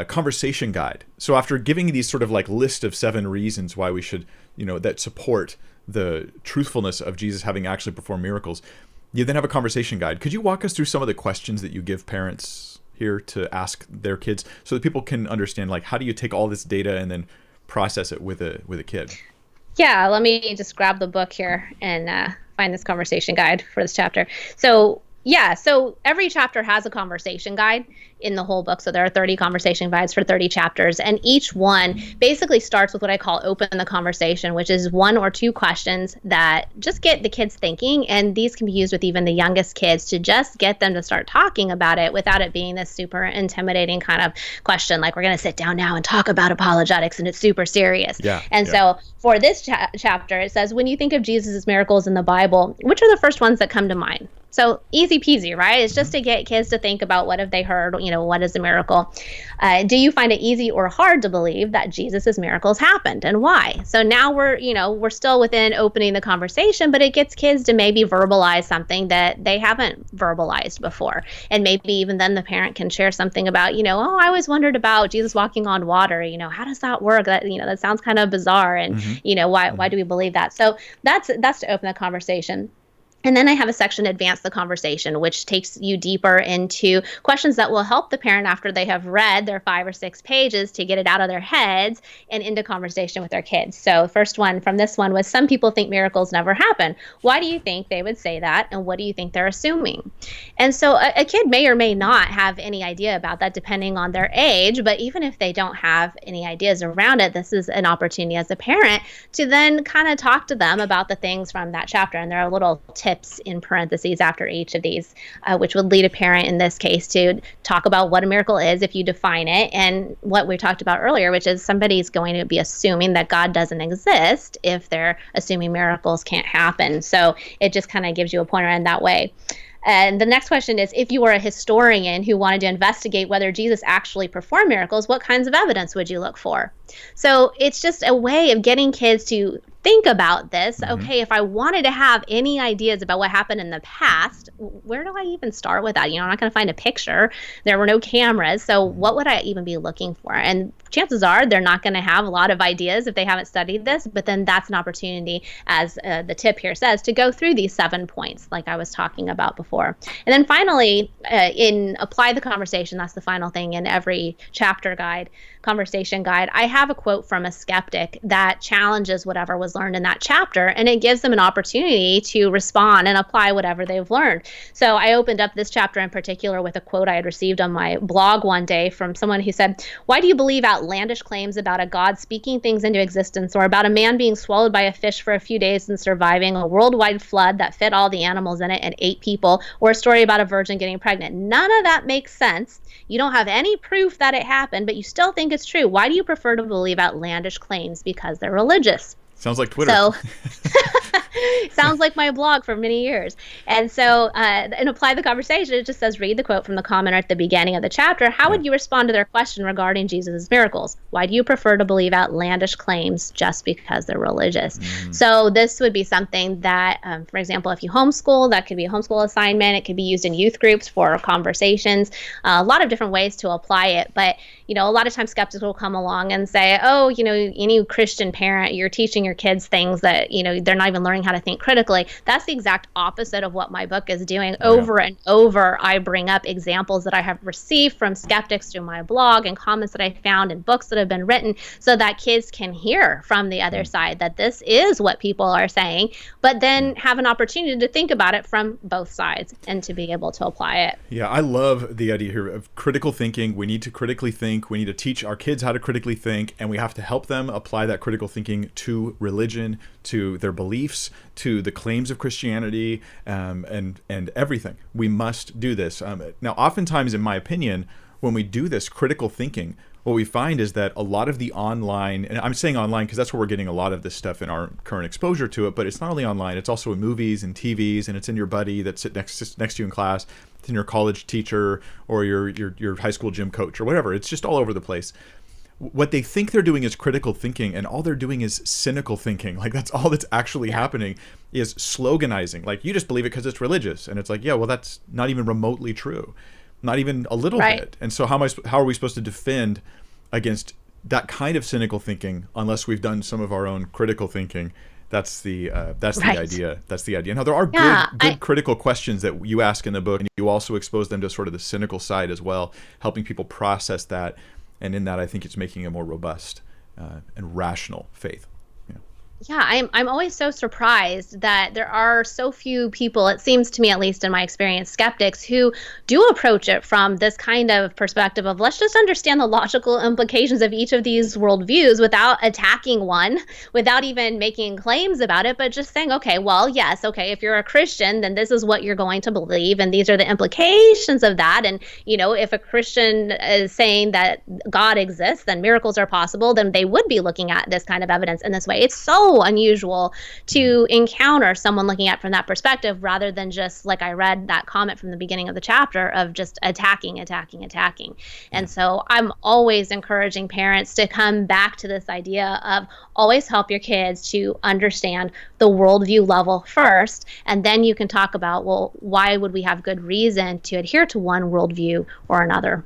conversation guide. So after giving these sort of like list of 7 reasons why we should, that support the truthfulness of Jesus having actually performed miracles, you then have a conversation guide. Could you walk us through some of the questions that you give parents here to ask their kids so that people can understand, like, how do you take all this data and then process it with a kid? Yeah, let me just grab the book here and find this conversation guide for this chapter. So Yeah, so every chapter has a conversation guide in the whole book. So there are 30 conversation guides for 30 chapters, and each one basically starts with what I call open the conversation, which is one or two questions that just get the kids thinking. And these can be used with even the youngest kids to just get them to start talking about it without it being this super intimidating kind of question, like we're going to sit down now and talk about apologetics and it's super serious. So for this chapter, it says, when you think of Jesus' miracles in the Bible, which are the first ones that come to mind? So easy peasy, right? It's just to get kids to think about what have they heard, what is a miracle? Do you find it easy or hard to believe that Jesus's miracles happened and why? So now we're still within opening the conversation, but it gets kids to maybe verbalize something that they haven't verbalized before. And maybe even then the parent can share something about, oh, I always wondered about Jesus walking on water. How does that work? That sounds kind of bizarre. And, why do we believe that? So that's to open the conversation. And then I have a section, Advance the Conversation, which takes you deeper into questions that will help the parent after they have read their 5 or 6 pages to get it out of their heads and into conversation with their kids. So first one from this one was, some people think miracles never happen. Why do you think they would say that? And what do you think they're assuming? And so a kid may or may not have any idea about that depending on their age. But even if they don't have any ideas around it, this is an opportunity as a parent to then kind of talk to them about the things from that chapter. And there are little tips in parentheses after each of these, which would lead a parent in this case to talk about what a miracle is if you define it, and what we talked about earlier, which is somebody's going to be assuming that God doesn't exist if they're assuming miracles can't happen. So it just kind of gives you a pointer in that way. And the next question is, if you were a historian who wanted to investigate whether Jesus actually performed miracles, what kinds of evidence would you look for? So it's just a way of getting kids to think about this. Okay, if I wanted to have any ideas about what happened in the past, where do I even start with that? I'm not going to find a picture. There were no cameras. So what would I even be looking for? And chances are they're not going to have a lot of ideas if they haven't studied this. But then that's an opportunity, as the tip here says, to go through these 7 points like I was talking about before. And then finally, in Apply the Conversation, that's the final thing in every chapter guide, conversation guide, I have a quote from a skeptic that challenges whatever was learned in that chapter, and it gives them an opportunity to respond and apply whatever they've learned. So I opened up this chapter in particular with a quote I had received on my blog one day from someone who said, why do you believe outlandish claims about a God speaking things into existence, or about a man being swallowed by a fish for a few days and surviving a worldwide flood that fed all the animals in it and 8 people, or a story about a virgin getting pregnant? None of that makes sense. You don't have any proof that it happened, but you still think it's true. Why do you prefer to believe outlandish claims? Because they're religious. Sounds like Twitter. So sounds like my blog for many years. And so in Apply the Conversation, it just says, read the quote from the commenter at the beginning of the chapter. How would you respond to their question regarding Jesus' miracles? Why do you prefer to believe outlandish claims just because they're religious? So this would be something that, for example, if you homeschool, that could be a homeschool assignment. It could be used in youth groups for conversations, a lot of different ways to apply it. But, a lot of times skeptics will come along and say, oh, any Christian parent, you're teaching your kids things that, they're not even learning how to think critically. That's the exact opposite of what my book is doing. Over and over, I bring up examples that I have received from skeptics through my blog and comments that I found in books that have been written, so that kids can hear from the other side that this is what people are saying, but then have an opportunity to think about it from both sides and to be able to apply it. Yeah, I love the idea here of critical thinking. We need to critically think. We need to teach our kids how to critically think, and we have to help them apply that critical thinking to religion, to their beliefs, to the claims of Christianity, and everything. We must do this. Now, oftentimes, in my opinion, when we do this critical thinking, what we find is that a lot of the online, and I'm saying online because that's where we're getting a lot of this stuff in our current exposure to it, but it's not only online, it's also in movies and TVs, and it's in your buddy that sits next to you in class, it's in your college teacher or your high school gym coach or whatever. It's just all over the place. What they think they're doing is critical thinking, and all they're doing is cynical thinking. Like, that's all that's actually happening, is sloganizing. Like, you just believe it because it's religious. And it's like, yeah, well, that's not even remotely true. Not even a little bit. And so how are we supposed to defend against that kind of cynical thinking unless we've done some of our own critical thinking? That's the idea. That's the idea. Now, there are good critical questions that you ask in the book, and you also expose them to sort of the cynical side as well, helping people process that. And in that, I think it's making a more robust and rational faith. Yeah, I'm always so surprised that there are so few people, it seems to me, at least in my experience, skeptics who do approach it from this kind of perspective of let's just understand the logical implications of each of these worldviews without attacking one, without even making claims about it, but just saying, okay, well, yes, okay, if you're a Christian, then this is what you're going to believe, and these are the implications of that. And, if a Christian is saying that God exists, then miracles are possible, then they would be looking at this kind of evidence in this way. It's so unusual to encounter someone looking at from that perspective rather than just like I read that comment from the beginning of the chapter of just attacking, attacking, attacking. And so I'm always encouraging parents to come back to this idea of always help your kids to understand the worldview level first, and then you can talk about, well, why would we have good reason to adhere to one worldview or another?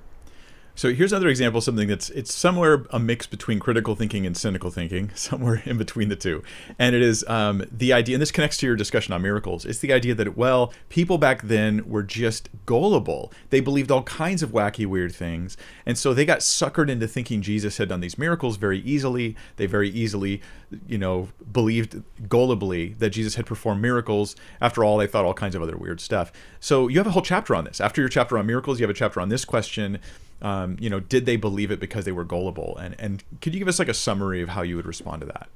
So here's another example, something it's somewhere a mix between critical thinking and cynical thinking, somewhere in between the two. And it is the idea, and this connects to your discussion on miracles, it's the idea that, well, people back then were just gullible. They believed all kinds of wacky, weird things. And so they got suckered into thinking Jesus had done these miracles very easily. They very easily, believed gullibly that Jesus had performed miracles. After all, they thought all kinds of other weird stuff. So you have a whole chapter on this. After your chapter on miracles, you have a chapter on this question. Did they believe it because they were gullible? And could you give us like a summary of how you would respond to that?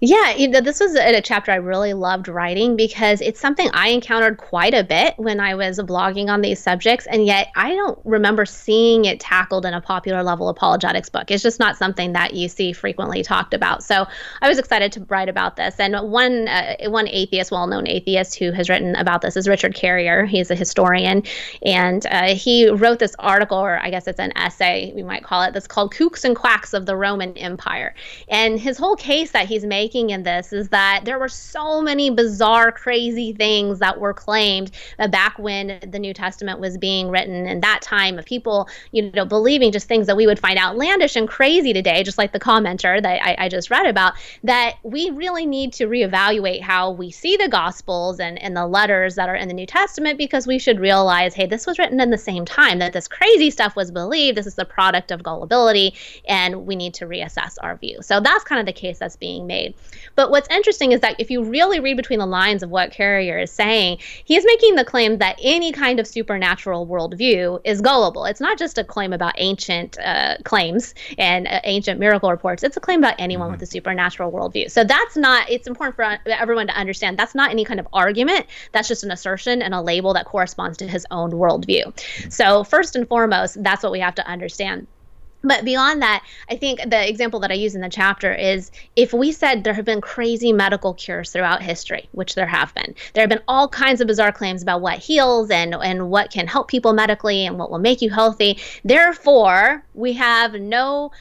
Yeah, this was a chapter I really loved writing because it's something I encountered quite a bit when I was blogging on these subjects, and yet I don't remember seeing it tackled in a popular level apologetics book. It's just not something that you see frequently talked about. So I was excited to write about this. And one atheist, well-known atheist who has written about this is Richard Carrier. He's a historian, and he wrote this article, or I guess it's an essay, we might call it, that's called Kooks and Quacks of the Roman Empire. And his whole case that he's making in this is that there were so many bizarre, crazy things that were claimed back when the New Testament was being written, in that time of people, believing just things that we would find outlandish and crazy today, just like the commenter that I just read about, that we really need to reevaluate how we see the Gospels and the letters that are in the New Testament, because we should realize, hey, this was written in the same time that this crazy stuff was believed. This is the product of gullibility, and we need to reassess our view. So that's kind of the case that's being made. But what's interesting is that if you really read between the lines of what Carrier is saying, he is making the claim that any kind of supernatural worldview is gullible. It's not just a claim about ancient claims and ancient miracle reports. It's a claim about anyone with a supernatural worldview. So that's not, it's important for everyone to understand, that's not any kind of argument. That's just an assertion and a label that corresponds to his own worldview. So first and foremost, that's what we have to understand. But beyond that, I think the example that I use in the chapter is if we said there have been crazy medical cures throughout history, which there have been all kinds of bizarre claims about what heals and what can help people medically and what will make you healthy. Therefore, we have no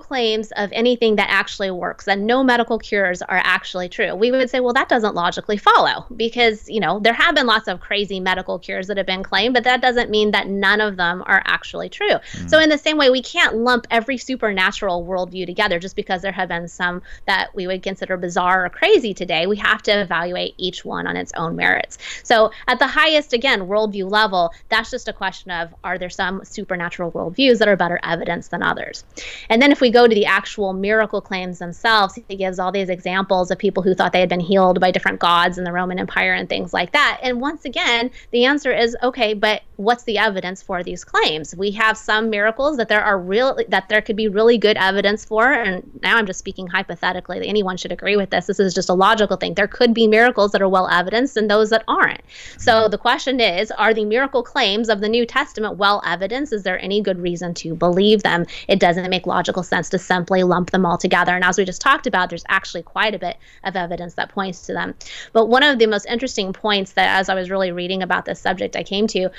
claims of anything that actually works, and no medical cures are actually true. We would say, well, that doesn't logically follow, because, there have been lots of crazy medical cures that have been claimed, but that doesn't mean that none of them are actually true. So in the same way, we can't lump every supernatural worldview together just because there have been some that we would consider bizarre or crazy today. We have to evaluate each one on its own merits. So at the highest, again, worldview level, that's just a question of, are there some supernatural worldviews that are better evidence than others? And then if we go to the actual miracle claims themselves, he gives all these examples of people who thought they had been healed by different gods in the Roman Empire and things like that. And once again, the answer is, okay, but what's the evidence for these claims? We have some miracles that there could be really good evidence for, and now I'm just speaking hypothetically, that anyone should agree with this. This is just a logical thing. There could be miracles that are well evidenced and those that aren't. So the question is, are the miracle claims of the New Testament well evidenced? Is there any good reason to believe them? It doesn't make logical sense to simply lump them all together. And as we just talked about, there's actually quite a bit of evidence that points to them. But one of the most interesting points that, as I was really reading about this subject, I came to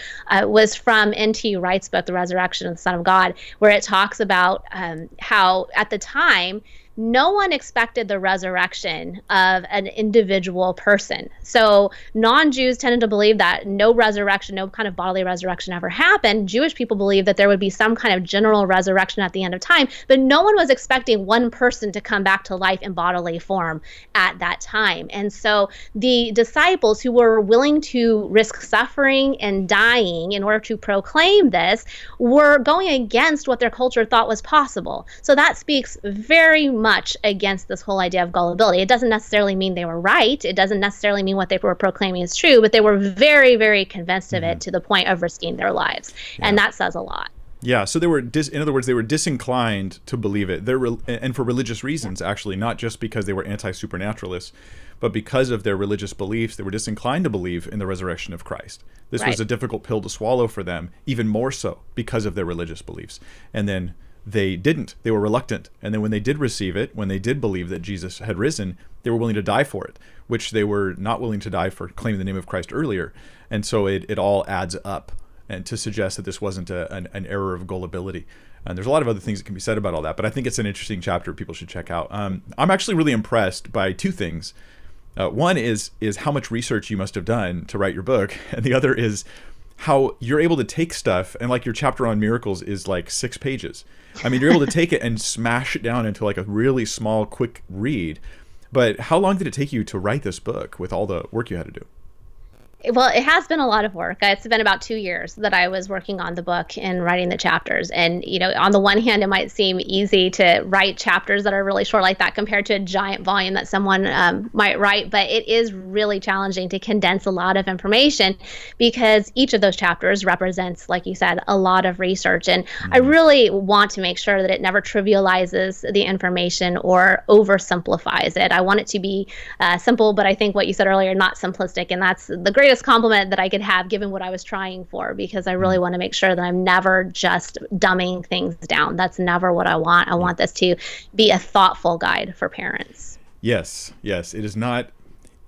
was from N.T. Wright's book, The Resurrection of the Son of God, where it talks about how at the time, no one expected the resurrection of an individual person. So non-Jews tended to believe that no resurrection, no kind of bodily resurrection ever happened. Jewish people believed that there would be some kind of general resurrection at the end of time, but no one was expecting one person to come back to life in bodily form at that time. And so the disciples who were willing to risk suffering and dying in order to proclaim this were going against what their culture thought was possible. So that speaks very much much against this whole idea of gullibility. It doesn't necessarily mean they were right. It doesn't necessarily mean what they were proclaiming is true, but they were very, very convinced of it to the point of risking their lives. And that says a lot. Yeah, so they were, in other words, they were disinclined to believe it. And for religious reasons, actually, not just because they were anti-supernaturalists, but because of their religious beliefs, they were disinclined to believe in the resurrection of Christ. This was a difficult pill to swallow for them, even more so because of their religious beliefs. And then they didn't. They were reluctant. And then when they did receive it, when they did believe that Jesus had risen, they were willing to die for it, which they were not willing to die for claiming the name of Christ earlier. And so it all adds up, and to suggest that this wasn't an error of gullibility. And there's a lot of other things that can be said about all that, but I think it's an interesting chapter people should check out. I'm actually really impressed by two things. One is how much research you must have done to write your book, and the other is how you're able to take stuff, and like your chapter on miracles is like 6 pages. I mean, you're able to take it and smash it down into like a really small, quick read. But how long did it take you to write this book with all the work you had to do? Well, it has been a lot of work. It's been about 2 years that I was working on the book and writing the chapters. And, on the one hand, it might seem easy to write chapters that are really short like that compared to a giant volume that someone might write. But it is really challenging to condense a lot of information because each of those chapters represents, like you said, a lot of research. And I really want to make sure that it never trivializes the information or oversimplifies it. I want it to be simple, but I think what you said earlier, not simplistic. And that's the greatest compliment that I could have given what I was trying for, because I really want to make sure that I'm never just dumbing things down. That's never what I want. I want this to be a thoughtful guide for parents. Yes. It is not,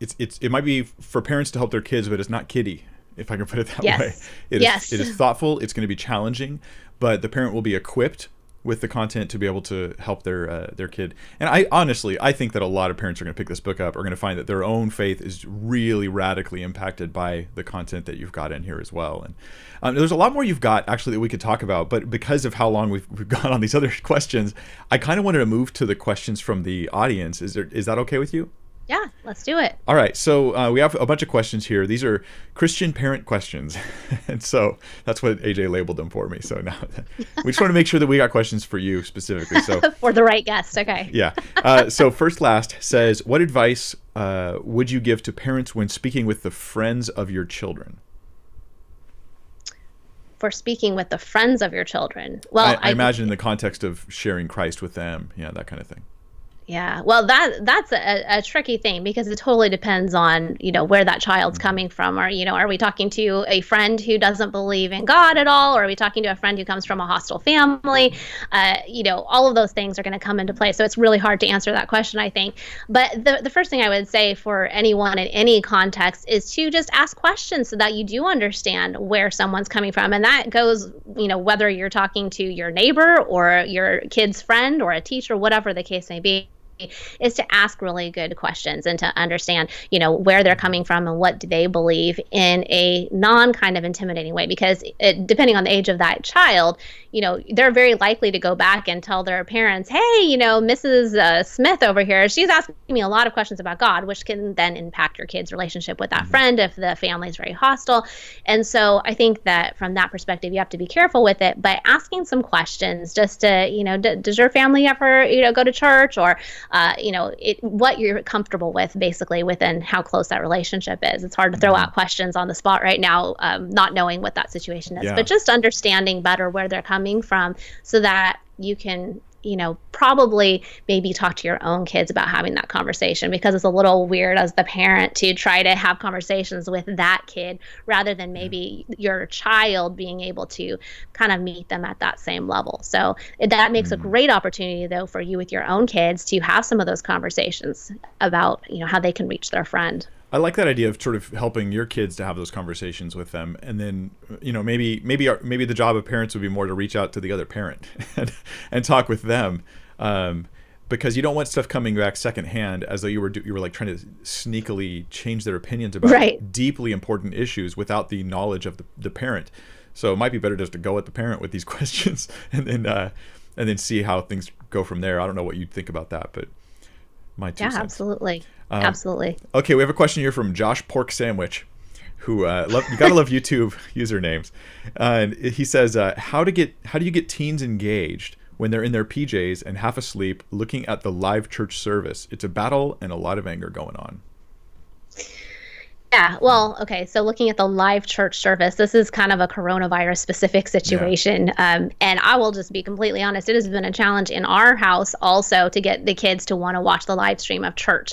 it might be for parents to help their kids, but it's not kiddie, if I can put it that way. It is thoughtful. It's going to be challenging, but the parent will be equipped with the content to be able to help their kid. And I think that a lot of parents are going to pick this book up, are going to find that their own faith is really radically impacted by the content that you've got in here as well. And there's a lot more you've got actually that we could talk about, but because of how long we've gone on these other questions, I kind of wanted to move to the questions from the audience. Is that okay with you? Yeah, let's do it. All right. So we have a bunch of questions here. These are Christian parent questions. And so that's what AJ labeled them for me. So now we just want to make sure that we got questions for you specifically. So for the right guest. Okay. Yeah. So First Last says, what advice would you give to parents when speaking with the friends of your children? For speaking with the friends of your children? Well, I imagine in the context of sharing Christ with them. Yeah, that kind of thing. Yeah, well, that's a tricky thing because it totally depends on, where that child's coming from. Or, are we talking to a friend who doesn't believe in God at all? Or are we talking to a friend who comes from a hostile family? All of those things are going to come into play. So it's really hard to answer that question, I think. But the first thing I would say for anyone in any context is to just ask questions so that you do understand where someone's coming from. And that goes, whether you're talking to your neighbor or your kid's friend or a teacher, whatever the case may be, is to ask really good questions and to understand, where they're coming from and what do they believe in a non kind of intimidating way. Because depending on the age of that child, they're very likely to go back and tell their parents, hey, Mrs. Smith over here, she's asking me a lot of questions about God, which can then impact your kid's relationship with that friend if the family's very hostile. And so I think that from that perspective, you have to be careful with it, but asking some questions just to, does your family ever, go to church, or what you're comfortable with, basically, within how close that relationship is. It's hard to throw out questions on the spot right now, not knowing what that situation is, but just understanding better where they're coming from so that you can, probably maybe talk to your own kids about having that conversation, because it's a little weird as the parent to try to have conversations with that kid rather than maybe your child being able to kind of meet them at that same level. So that makes a great opportunity, though, for you with your own kids to have some of those conversations about, how they can reach their friend. I like that idea of sort of helping your kids to have those conversations with them, and then maybe the job of parents would be more to reach out to the other parent and talk with them, because you don't want stuff coming back secondhand as though you were like trying to sneakily change their opinions about deeply important issues without the knowledge of the parent. So it might be better just to go at the parent with these questions and then see how things go from there. I don't know what you'd think about that, but my 2 cents. Yeah, absolutely. Absolutely. Okay, we have a question here from Josh Pork Sandwich, who you gotta love YouTube usernames. And he says, "How do you get teens engaged when they're in their PJs and half asleep looking at the live church service. It's a battle and a lot of anger going on. Yeah, well, okay. So looking at the live church service, this is kind of a coronavirus specific situation. Yeah. And I will just be completely honest, it has been a challenge in our house also to get the kids to want to watch the live stream of church.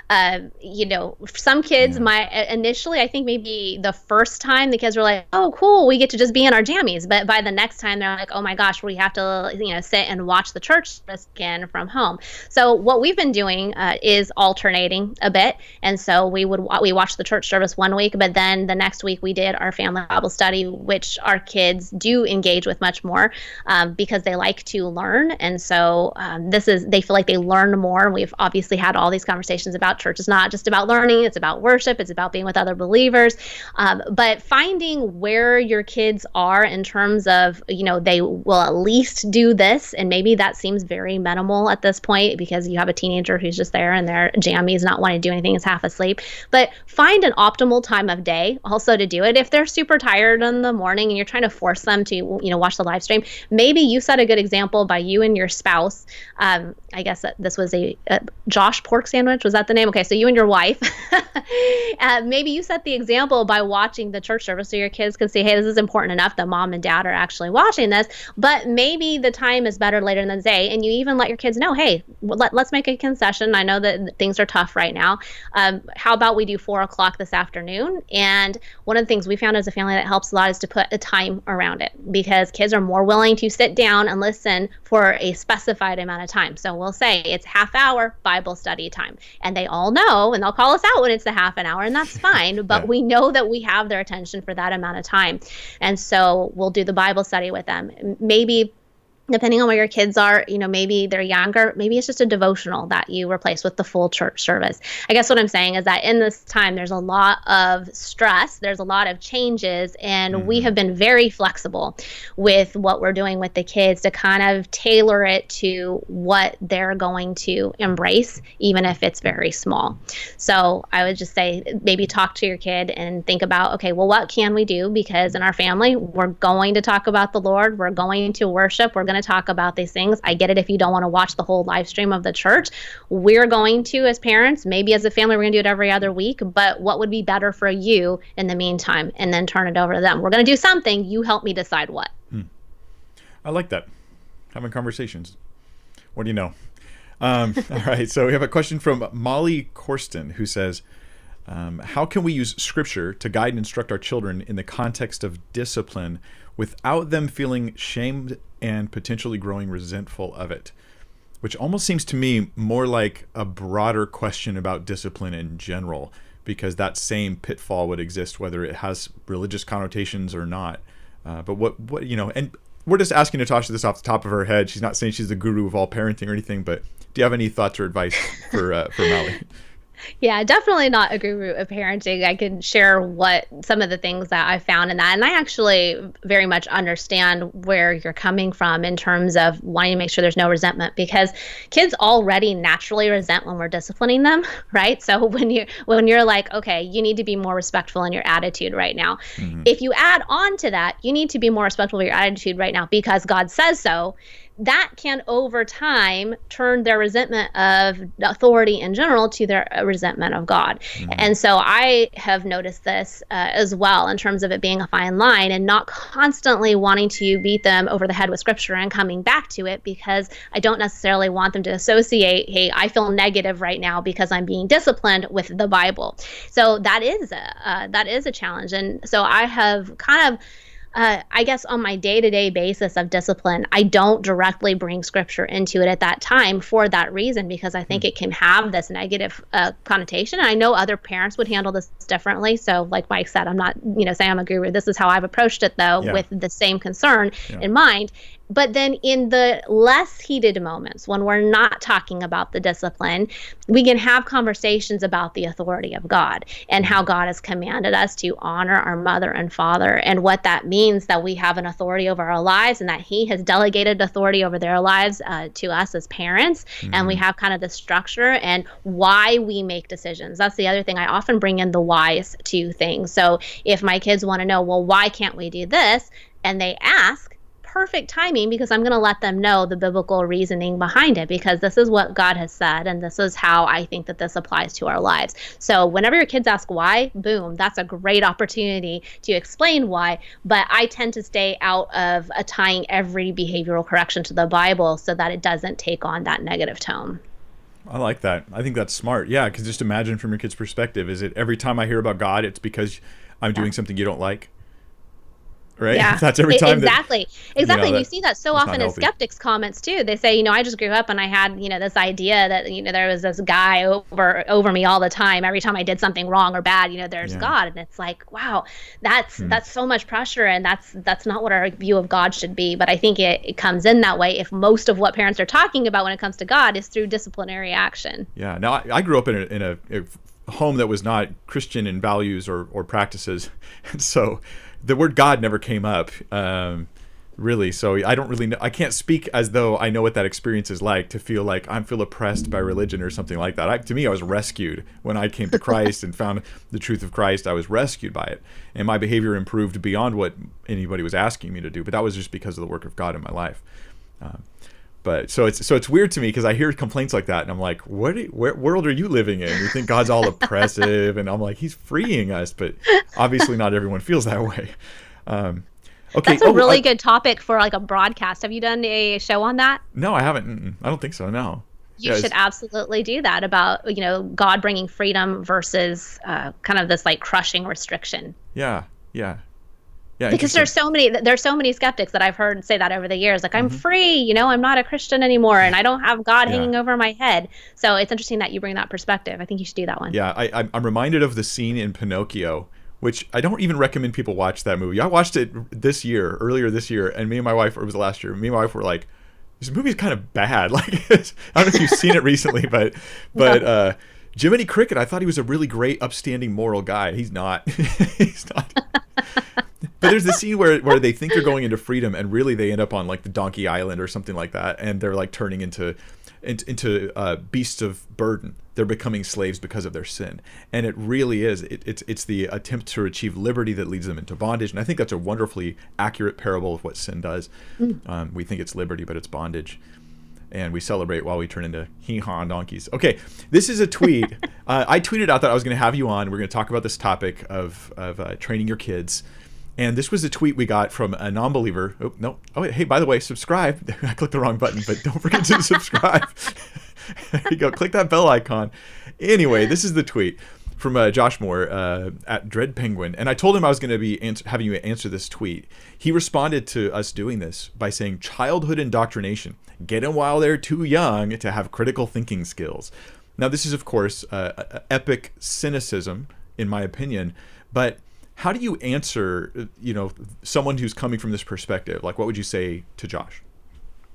Some kids initially, I think maybe the first time the kids were like, oh, cool, we get to just be in our jammies. But by the next time they're like, oh my gosh, we have to, sit and watch the church service again from home. So what we've been doing is alternating a bit. And so we watch the church service one week, but then the next week we did our family Bible study, which our kids do engage with much more because they like to learn. And so they feel like they learn more. We've obviously had all these conversations about church. It's not just about learning, it's about worship, it's about being with other believers. But finding where your kids are in terms of, they will at least do this. And maybe that seems very minimal at this point because you have a teenager who's just there in their jammies, not wanting to do anything, is half asleep. But find an optimal time of day also to do it. If they're super tired in the morning and you're trying to force them to, watch the live stream, maybe you set a good example by you and your spouse. I guess that this was a Josh pork sandwich. Was that the name? Okay, so you and your wife, maybe you set the example by watching the church service so your kids can say, hey, this is important enough that mom and dad are actually watching this. But maybe the time is better later in the day, and you even let your kids know, hey, let's make a concession. I know that things are tough right now. How about we do 4:00 this afternoon? And one of the things we found as a family that helps a lot is to put a time around it, because kids are more willing to sit down and listen for a specified amount of time. So we'll say it's half-hour Bible study time, and they all know, and they'll call us out when it's a half an hour, and that's fine. But we know that we have their attention for that amount of time. And so we'll do the Bible study with them. Maybe depending on where your kids are, maybe they're younger, maybe it's just a devotional that you replace with the full church service. I guess what I'm saying is that in this time, there's a lot of stress, there's a lot of changes, and we have been very flexible with what we're doing with the kids to kind of tailor it to what they're going to embrace, even if it's very small. So I would just say maybe talk to your kid and think about, okay, well, what can we do? Because in our family, we're going to talk about the Lord, we're going to worship, we're going to talk about these things. I get it if you don't want to watch the whole live stream of the church. We're going to, as parents, maybe as a family, we're going to do it every other week, but what would be better for you in the meantime? And then turn it over to them. We're going to do something. You help me decide what. I like that. Having conversations. What do you know? All right. So we have a question from Molly Corsten, who says, how can we use scripture to guide and instruct our children in the context of discipline without them feeling shamed and potentially growing resentful of it? Which almost seems to me more like a broader question about discipline in general, because that same pitfall would exist whether it has religious connotations or not. But what and we're just asking Natasha this off the top of her head. She's not saying she's the guru of all parenting or anything, but do you have any thoughts or advice for Molly? Yeah, definitely not a guru of parenting. I can share what some of the things that I found in that. And I actually very much understand where you're coming from in terms of wanting to make sure there's no resentment, because kids already naturally resent when we're disciplining them, right? So when you're like, okay, you need to be more respectful in your attitude right now. If you add on to that, you need to be more respectful of your attitude right now because God says so. That can over time turn their resentment of authority in general to their resentment of God. And so I have noticed this as well in terms of it being a fine line and not constantly wanting to beat them over the head with scripture and coming back to it, because I don't necessarily want them to associate, hey, I feel negative right now because I'm being disciplined with the Bible. So that is a challenge. And so I have kind of I guess on my day-to-day basis of discipline, I don't directly bring scripture into it at that time for that reason, because I think it can have this negative connotation. And I know other parents would handle this differently. So like Mike said, I'm not, saying I'm a guru. This is how I've approached it, though, with the same concern in mind. But then in the less heated moments, when we're not talking about the discipline, we can have conversations about the authority of God and how God has commanded us to honor our mother and father, and what that means that we have an authority over our lives and that He has delegated authority over their lives to us as parents. And we have kind of the structure and why we make decisions. That's the other thing. I often bring in the whys to things. So if my kids want to know, well, why can't we do this? And they ask, perfect timing because I'm going to let them know the biblical reasoning behind it, because this is what God has said, and this is how I think that this applies to our lives. So whenever your kids ask why, boom, that's a great opportunity to explain why. But I tend to stay out of tying every behavioral correction to the Bible so that it doesn't take on that negative tone. I like that. I think that's smart. Yeah, because just imagine from your kid's perspective, is it every time I hear about God, it's because I'm doing something you don't like? Right? Yeah, That's every time. Exactly. Exactly. And you see that so often in healthy. skeptics' comments too. They say, I just grew up and I had, this idea that, there was this guy over me all the time. Every time I did something wrong or bad, there's God. And it's like, wow, that's so much pressure. And that's not what our view of God should be. But I think it comes in that way if most of what parents are talking about when it comes to God is through disciplinary action. Yeah. Now, I grew up in a home that was not Christian in values or practices. And so the word God never came up, really. So I don't really know. I can't speak as though I know what that experience is like, to feel like I feel oppressed by religion or something like that. To me, I was rescued when I came to Christ and found the truth of Christ. I was rescued by it, and my behavior improved beyond what anybody was asking me to do. But that was just because of the work of God in my life. But so it's weird to me because I hear complaints like that, and I'm like, what world are you living in? You think God's all oppressive, and I'm like, He's freeing us, but obviously not everyone feels that way. Okay, that's a really good topic for like a broadcast. Have you done a show on that? No, I haven't. I don't think so. No. You should absolutely do that, about God bringing freedom versus kind of this like crushing restriction. Yeah. Yeah, because there's so many skeptics that I've heard say that over the years. Like, I'm free, I'm not a Christian anymore, and I don't have God hanging over my head. So it's interesting that you bring that perspective. I think you should do that one. Yeah, I'm reminded of the scene in Pinocchio, which I don't even recommend people watch that movie. I watched it earlier this year, and me and my wife, or it was last year, me and my wife were like, this movie's kind of bad. Like, I don't know if you've seen it recently, but Jiminy Cricket, I thought he was a really great, upstanding, moral guy. He's not. He's not. But there's this scene where they think they're going into freedom, and really they end up on like the Donkey Island or something like that, and they're like turning into beasts of burden. They're becoming slaves because of their sin, and it really is. It's the attempt to achieve liberty that leads them into bondage, and I think that's a wonderfully accurate parable of what sin does. We think it's liberty, but it's bondage. And we celebrate while we turn into hee-haw donkeys. Okay, this is a tweet. I tweeted out that I was going to have you on. We're going to talk about this topic of training your kids. And this was a tweet we got from a non-believer. Oh, no. Oh, hey, by the way, subscribe. I clicked the wrong button, but don't forget to subscribe. There you go. Click that bell icon. Anyway, this is the tweet from Josh Moore at Dread Penguin. And I told him I was going to be having you answer this tweet. He responded to us doing this by saying, childhood indoctrination. Get them while they're too young to have critical thinking skills. Now, this is, of course, epic cynicism, in my opinion. But how do you answer, someone who's coming from this perspective? Like, what would you say to Josh?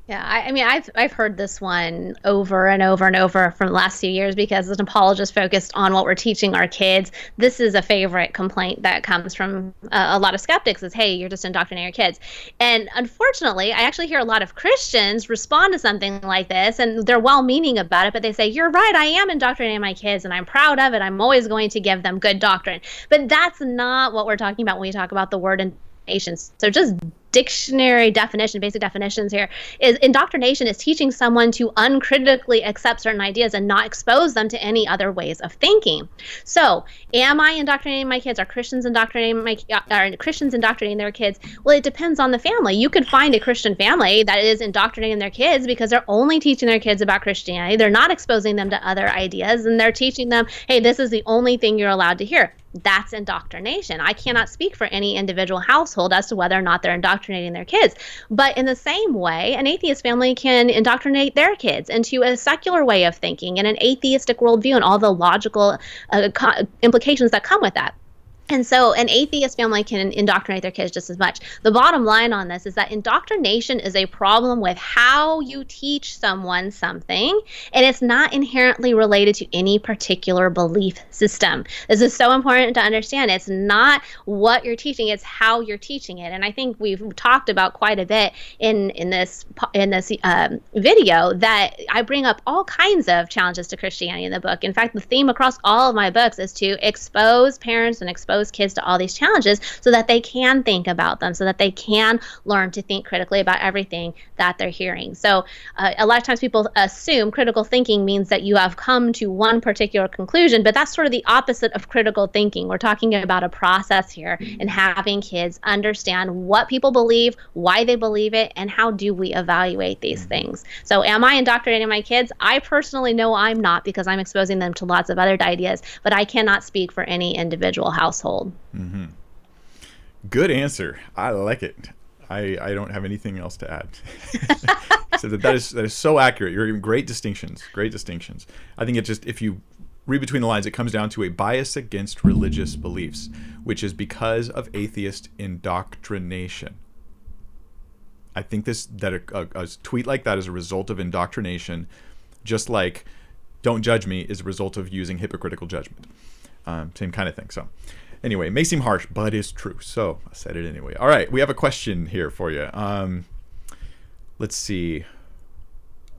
Yeah, I mean, I've heard this one over and over and over from the last few years, because as an apologist focused on what we're teaching our kids, this is a favorite complaint that comes from a lot of skeptics is, hey, you're just indoctrinating your kids. And unfortunately, I actually hear a lot of Christians respond to something like this, and they're well-meaning about it, but they say, you're right, I am indoctrinating my kids, and I'm proud of it. I'm always going to give them good doctrine. But that's not what we're talking about when we talk about the word indoctrination. So just dictionary definition, basic definitions here, is indoctrination is teaching someone to uncritically accept certain ideas and not expose them to any other ways of thinking. So, am I indoctrinating my kids? Are Christians indoctrinating their kids? Well, it depends on the family. You could find a Christian family that is indoctrinating their kids because they're only teaching their kids about Christianity. They're not exposing them to other ideas, and they're teaching them, hey, this is the only thing you're allowed to hear. That's indoctrination. I cannot speak for any individual household as to whether or not they're indoctrinating their kids. But in the same way, an atheist family can indoctrinate their kids into a secular way of thinking and an atheistic worldview and all the logical implications that come with that. And so an atheist family can indoctrinate their kids just as much. The bottom line on this is that indoctrination is a problem with how you teach someone something, and it's not inherently related to any particular belief system. This is so important to understand. It's not what you're teaching, it's how you're teaching it. And I think we've talked about quite a bit in this video that I bring up all kinds of challenges to Christianity in the book. In fact, the theme across all of my books is to expose parents and expose expose kids to all these challenges so that they can think about them, so that they can learn to think critically about everything that they're hearing. So a lot of times people assume critical thinking means that you have come to one particular conclusion, but that's sort of the opposite of critical thinking. We're talking about a process here and having kids understand what people believe, why they believe it, and how do we evaluate these things. So am I indoctrinating my kids? I personally know I'm not, because I'm exposing them to lots of other ideas, but I cannot speak for any individual household. Mm-hmm. Good answer. I like it. I don't have anything else to add. So that is so accurate. You're giving great distinctions. Great distinctions. I think it just, if you read between the lines, it comes down to a bias against religious beliefs, which is because of atheist indoctrination. I think that a tweet like that is a result of indoctrination, just like "don't judge me" is a result of using hypocritical judgment. Same kind of thing. So anyway, it may seem harsh, but it's true. So I said it anyway. All right, we have a question here for you. Let's see.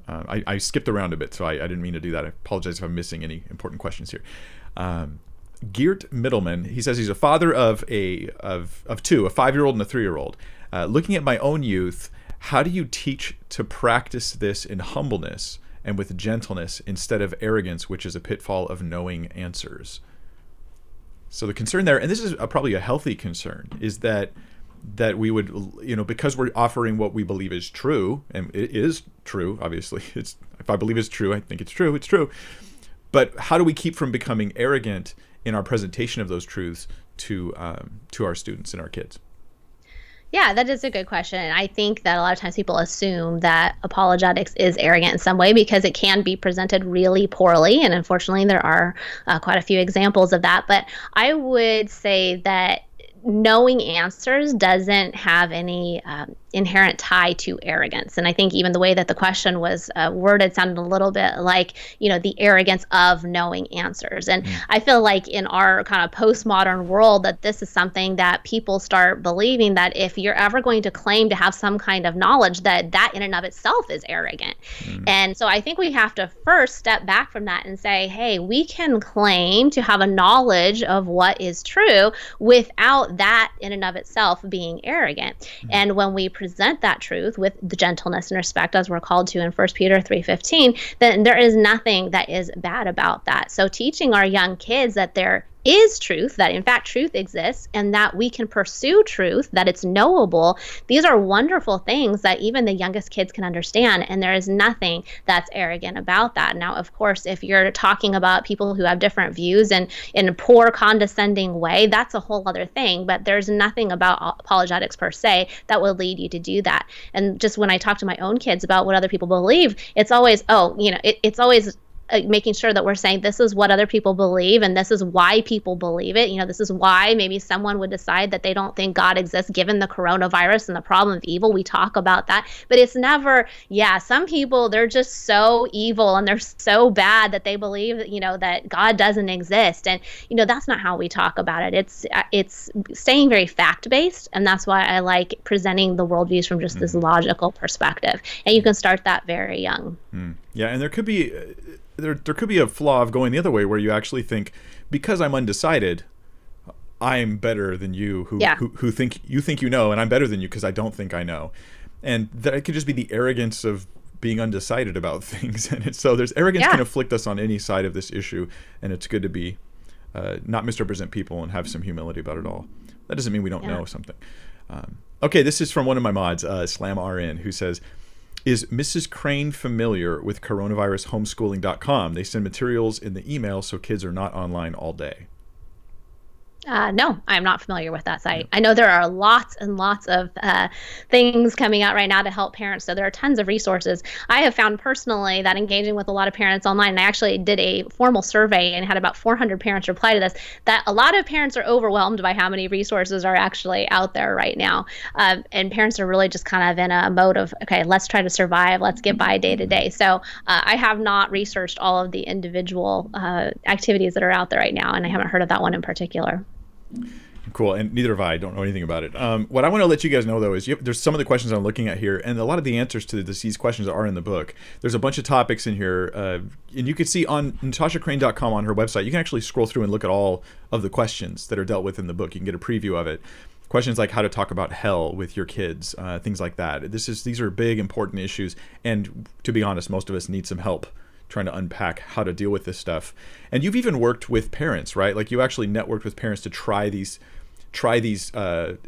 I skipped around a bit, so I didn't mean to do that. I apologize if I'm missing any important questions here. Geert Middleman, he says he's a father of two, a 5-year-old and a 3-year-old. Looking at my own youth, how do you teach to practice this in humbleness and with gentleness instead of arrogance, which is a pitfall of knowing answers? So the concern there, and this is probably a healthy concern, is that we would, because we're offering what we believe is true, and it is true, obviously. If I believe it's true, I think it's true, it's true. But how do we keep from becoming arrogant in our presentation of those truths to our students and our kids? Yeah, that is a good question. I think that a lot of times people assume that apologetics is arrogant in some way because it can be presented really poorly. And unfortunately, there are quite a few examples of that. But I would say that knowing answers doesn't have any inherent tie to arrogance. And I think even the way that the question was worded sounded a little bit like, the arrogance of knowing answers. And I feel like in our kind of postmodern world that this is something that people start believing, that if you're ever going to claim to have some kind of knowledge, that in and of itself is arrogant. And so I think we have to first step back from that and say, hey, we can claim to have a knowledge of what is true without that in and of itself being arrogant. And when we present that truth with the gentleness and respect, as we're called to in 1 Peter 3:15, then there is nothing that is bad about that. So teaching our young kids that there is truth, that in fact truth exists, and that we can pursue truth, that it's knowable. These are wonderful things that even the youngest kids can understand, and there is nothing that's arrogant about that. Now, of course, if you're talking about people who have different views and in a poor, condescending way, that's a whole other thing, but there's nothing about apologetics per se that would lead you to do that. And just when I talk to my own kids about what other people believe, it's always, it's always making sure that we're saying this is what other people believe and this is why people believe it. This is why maybe someone would decide that they don't think God exists given the coronavirus and the problem of evil. We talk about that, but it's never, some people, they're just so evil and they're so bad that they believe, that God doesn't exist. And, that's not how we talk about it. It's staying very fact-based. And that's why I like presenting the worldviews from just this logical perspective. And you can start that very young. Yeah. And there could be, there could be a flaw of going the other way where you actually think, because I'm undecided, I'm better than you who think you know, and I'm better than you because I don't think I know. And that could just be the arrogance of being undecided about things. And so there's arrogance can afflict us on any side of this issue, and it's good to be not misrepresent people and have some humility about it all. That doesn't mean we don't know something. Okay, this is from one of my mods, Slam RN, who says, is Mrs. Crane familiar with coronavirushomeschooling.com? They send materials in the email so kids are not online all day. No, I'm not familiar with that site. I know there are lots and lots of things coming out right now to help parents. So there are tons of resources. I have found personally that engaging with a lot of parents online, and I actually did a formal survey and had about 400 parents reply to this, that a lot of parents are overwhelmed by how many resources are actually out there right now. And parents are really just kind of in a mode of, okay, let's try to survive. Let's get by day to day. So I have not researched all of the individual activities that are out there right now, and I haven't heard of that one in particular. Cool, and neither have I. I don't know anything about it. What I want to let you guys know, though, is there's some of the questions I'm looking at here, and a lot of the answers to these questions are in the book. There's a bunch of topics in here, and you can see on NatashaCrane.com on her website, you can actually scroll through and look at all of the questions that are dealt with in the book. You can get a preview of it. Questions like how to talk about hell with your kids, things like that. These are big, important issues, and to be honest, most of us need some help trying to unpack how to deal with this stuff. And you've even worked with parents, right? Like you actually networked with parents to try these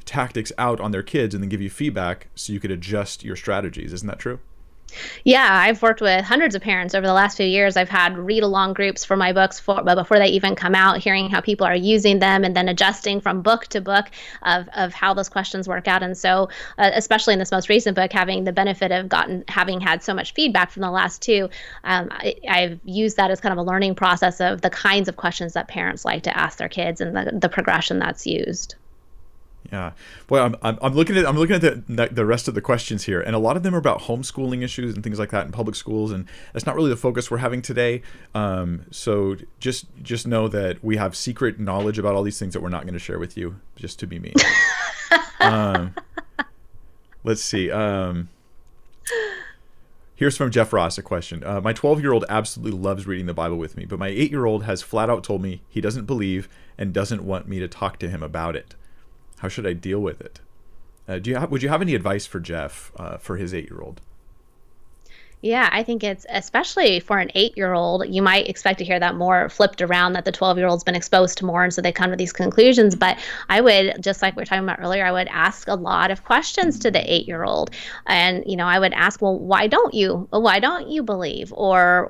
tactics out on their kids and then give you feedback so you could adjust your strategies. Isn't that true? Yeah, I've worked with hundreds of parents over the last few years. I've had read-along groups for my books before they even come out, hearing how people are using them and then adjusting from book to book of how those questions work out. And so, especially in this most recent book, having the benefit of having had so much feedback from the last two, I've used that as kind of a learning process of the kinds of questions that parents like to ask their kids and the progression that's used. Yeah. Well, I'm looking at the rest of the questions here, and a lot of them are about homeschooling issues and things like that in public schools, and that's not really the focus we're having today. So just know that we have secret knowledge about all these things that we're not going to share with you, just to be mean. Let's see. Here's from Jeff Ross a question. My 12-year-old absolutely loves reading the Bible with me, but my 8-year-old has flat out told me he doesn't believe and doesn't want me to talk to him about it. How should I deal with it? Would you have any advice for Jeff for his 8-year-old? Yeah, I think it's especially for an 8-year-old, you might expect to hear that more flipped around, that the 12-year-old's been exposed to more, and so they come to these conclusions. But I would, just like we were talking about earlier, I would ask a lot of questions to the 8-year-old. And, I would ask, well, why don't you believe? Or,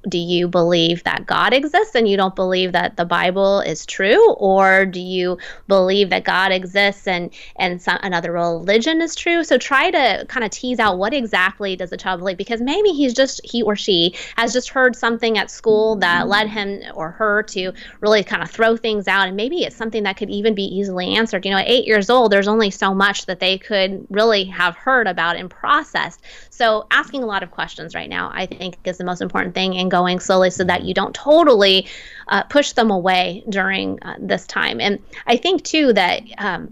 do you believe that God exists and you don't believe that the Bible is true? Or do you believe that God exists and another religion is true? So try to kind of tease out what exactly does the child believe, because maybe he or she has just heard something at school that led him or her to really kind of throw things out, and maybe it's something that could even be easily answered. At 8 years old, there's only so much that they could really have heard about and processed. So asking a lot of questions right now, I think, is the most important thing, and going slowly so that you don't totally push them away during this time. And I think too that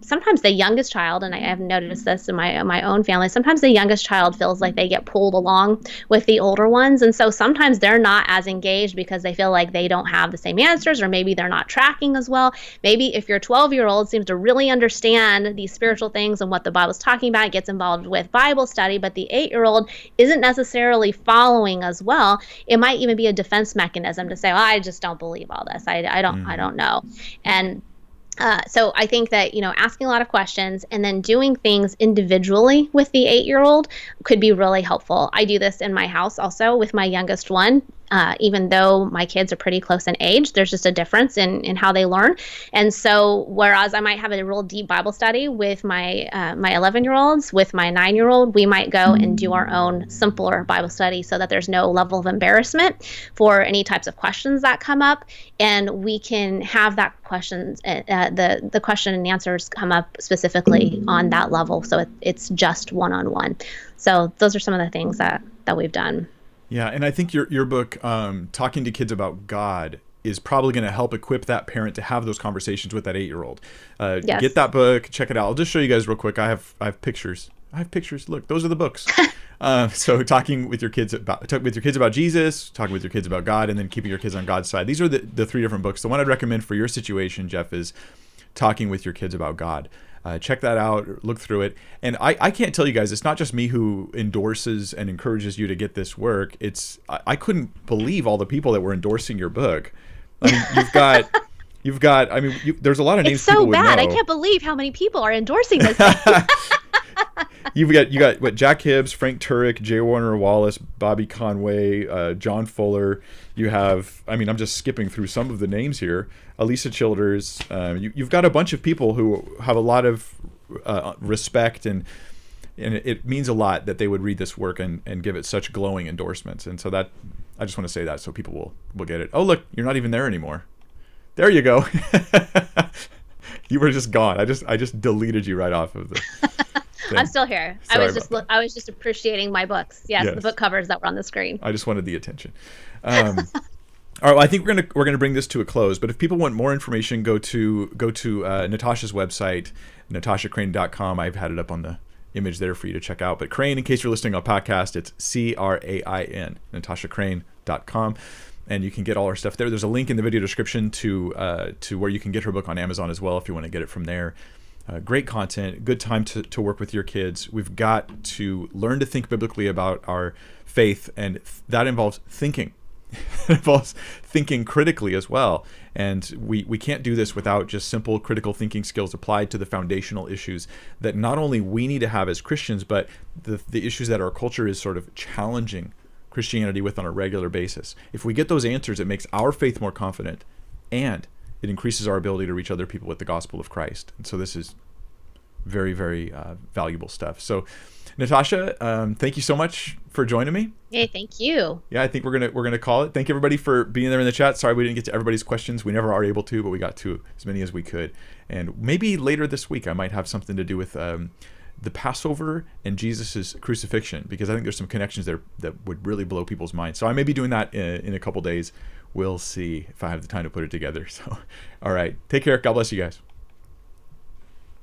sometimes the youngest child, and I have noticed this in my own family, sometimes the youngest child feels like they get pulled along with the older ones, and so sometimes they're not as engaged because they feel like they don't have the same answers, or maybe they're not tracking as well. Maybe if your 12-year-old seems to really understand these spiritual things and what the Bible's talking about, gets involved with Bible study, but the 8-year-old isn't necessarily following as well, it might even be a defense mechanism to say, well, I just don't believe all this. I don't know. And so I think that, asking a lot of questions and then doing things individually with the 8-year-old could be really helpful. I do this in my house also with my youngest one. Even though my kids are pretty close in age, there's just a difference in how they learn. And so whereas I might have a real deep Bible study with my 11-year-olds, with my 9-year-old, we might go and do our own simpler Bible study so that there's no level of embarrassment for any types of questions that come up. And we can have that questions, the question and answers come up specifically on that level. So it's just one-on-one. So those are some of the things that we've done. Yeah, and I think your book, Talking to Kids About God, is probably going to help equip that parent to have those conversations with that 8-year-old. Yes. Get that book, check it out. I'll just show you guys real quick. I have pictures. Look, those are the books. So talking with your kids about Jesus, talking with your kids about God, and then keeping your kids on God's side. These are the 3 different books. The one I'd recommend for your situation, Jeff, is Talking with Your Kids About God. Check that out, look through it. And I can't tell you guys, it's not just me who endorses and encourages you to get this work. I couldn't believe all the people that were endorsing your book. I mean, you've got, there's a lot of names people would know. It's so bad. I can't believe how many people are endorsing this. You got what, Jack Hibbs, Frank Turek, J. Warner Wallace, Bobby Conway, John Fuller. You have, I'm just skipping through some of the names here. Alisa Childers. You've got a bunch of people who have a lot of respect, and it means a lot that they would read this work and give it such glowing endorsements. And so that, I just want to say that so people will get it. Oh, look, you're not even there anymore. There you go. You were just gone. I just deleted you right off of the thing. I'm still here. I was just appreciating my books. Yes, the book covers that were on the screen. I just wanted the attention. All right, well, I think we're gonna bring this to a close. But if people want more information, go to Natasha's website, natashacrane.com. I've had it up on the image there for you to check out. But Crane, in case you're listening on podcast, it's Crain, natashacrane.com. And you can get all our stuff there. There's a link in the video description to where you can get her book on Amazon as well if you want to get it from there. Great content, good time to work with your kids. We've got to learn to think biblically about our faith, and that involves thinking. It involves thinking critically as well. And we can't do this without just simple critical thinking skills applied to the foundational issues that not only we need to have as Christians, but the issues that our culture is sort of challenging Christianity with on a regular basis. If we get those answers, it makes our faith more confident, and it increases our ability to reach other people with the gospel of Christ. And so this is very, very valuable stuff. So Natasha, thank you so much for joining me. Hey, thank you. Yeah, I think we're gonna call it. Thank you everybody for being there in the chat. Sorry we didn't get to everybody's questions. We never are able to, but we got to as many as we could. And maybe later this week I might have something to do with the Passover and Jesus's crucifixion, because I think there's some connections there that would really blow people's minds. So I may be doing that in a couple days. We'll see if I have the time to put it together. So, all right, take care. God bless you guys.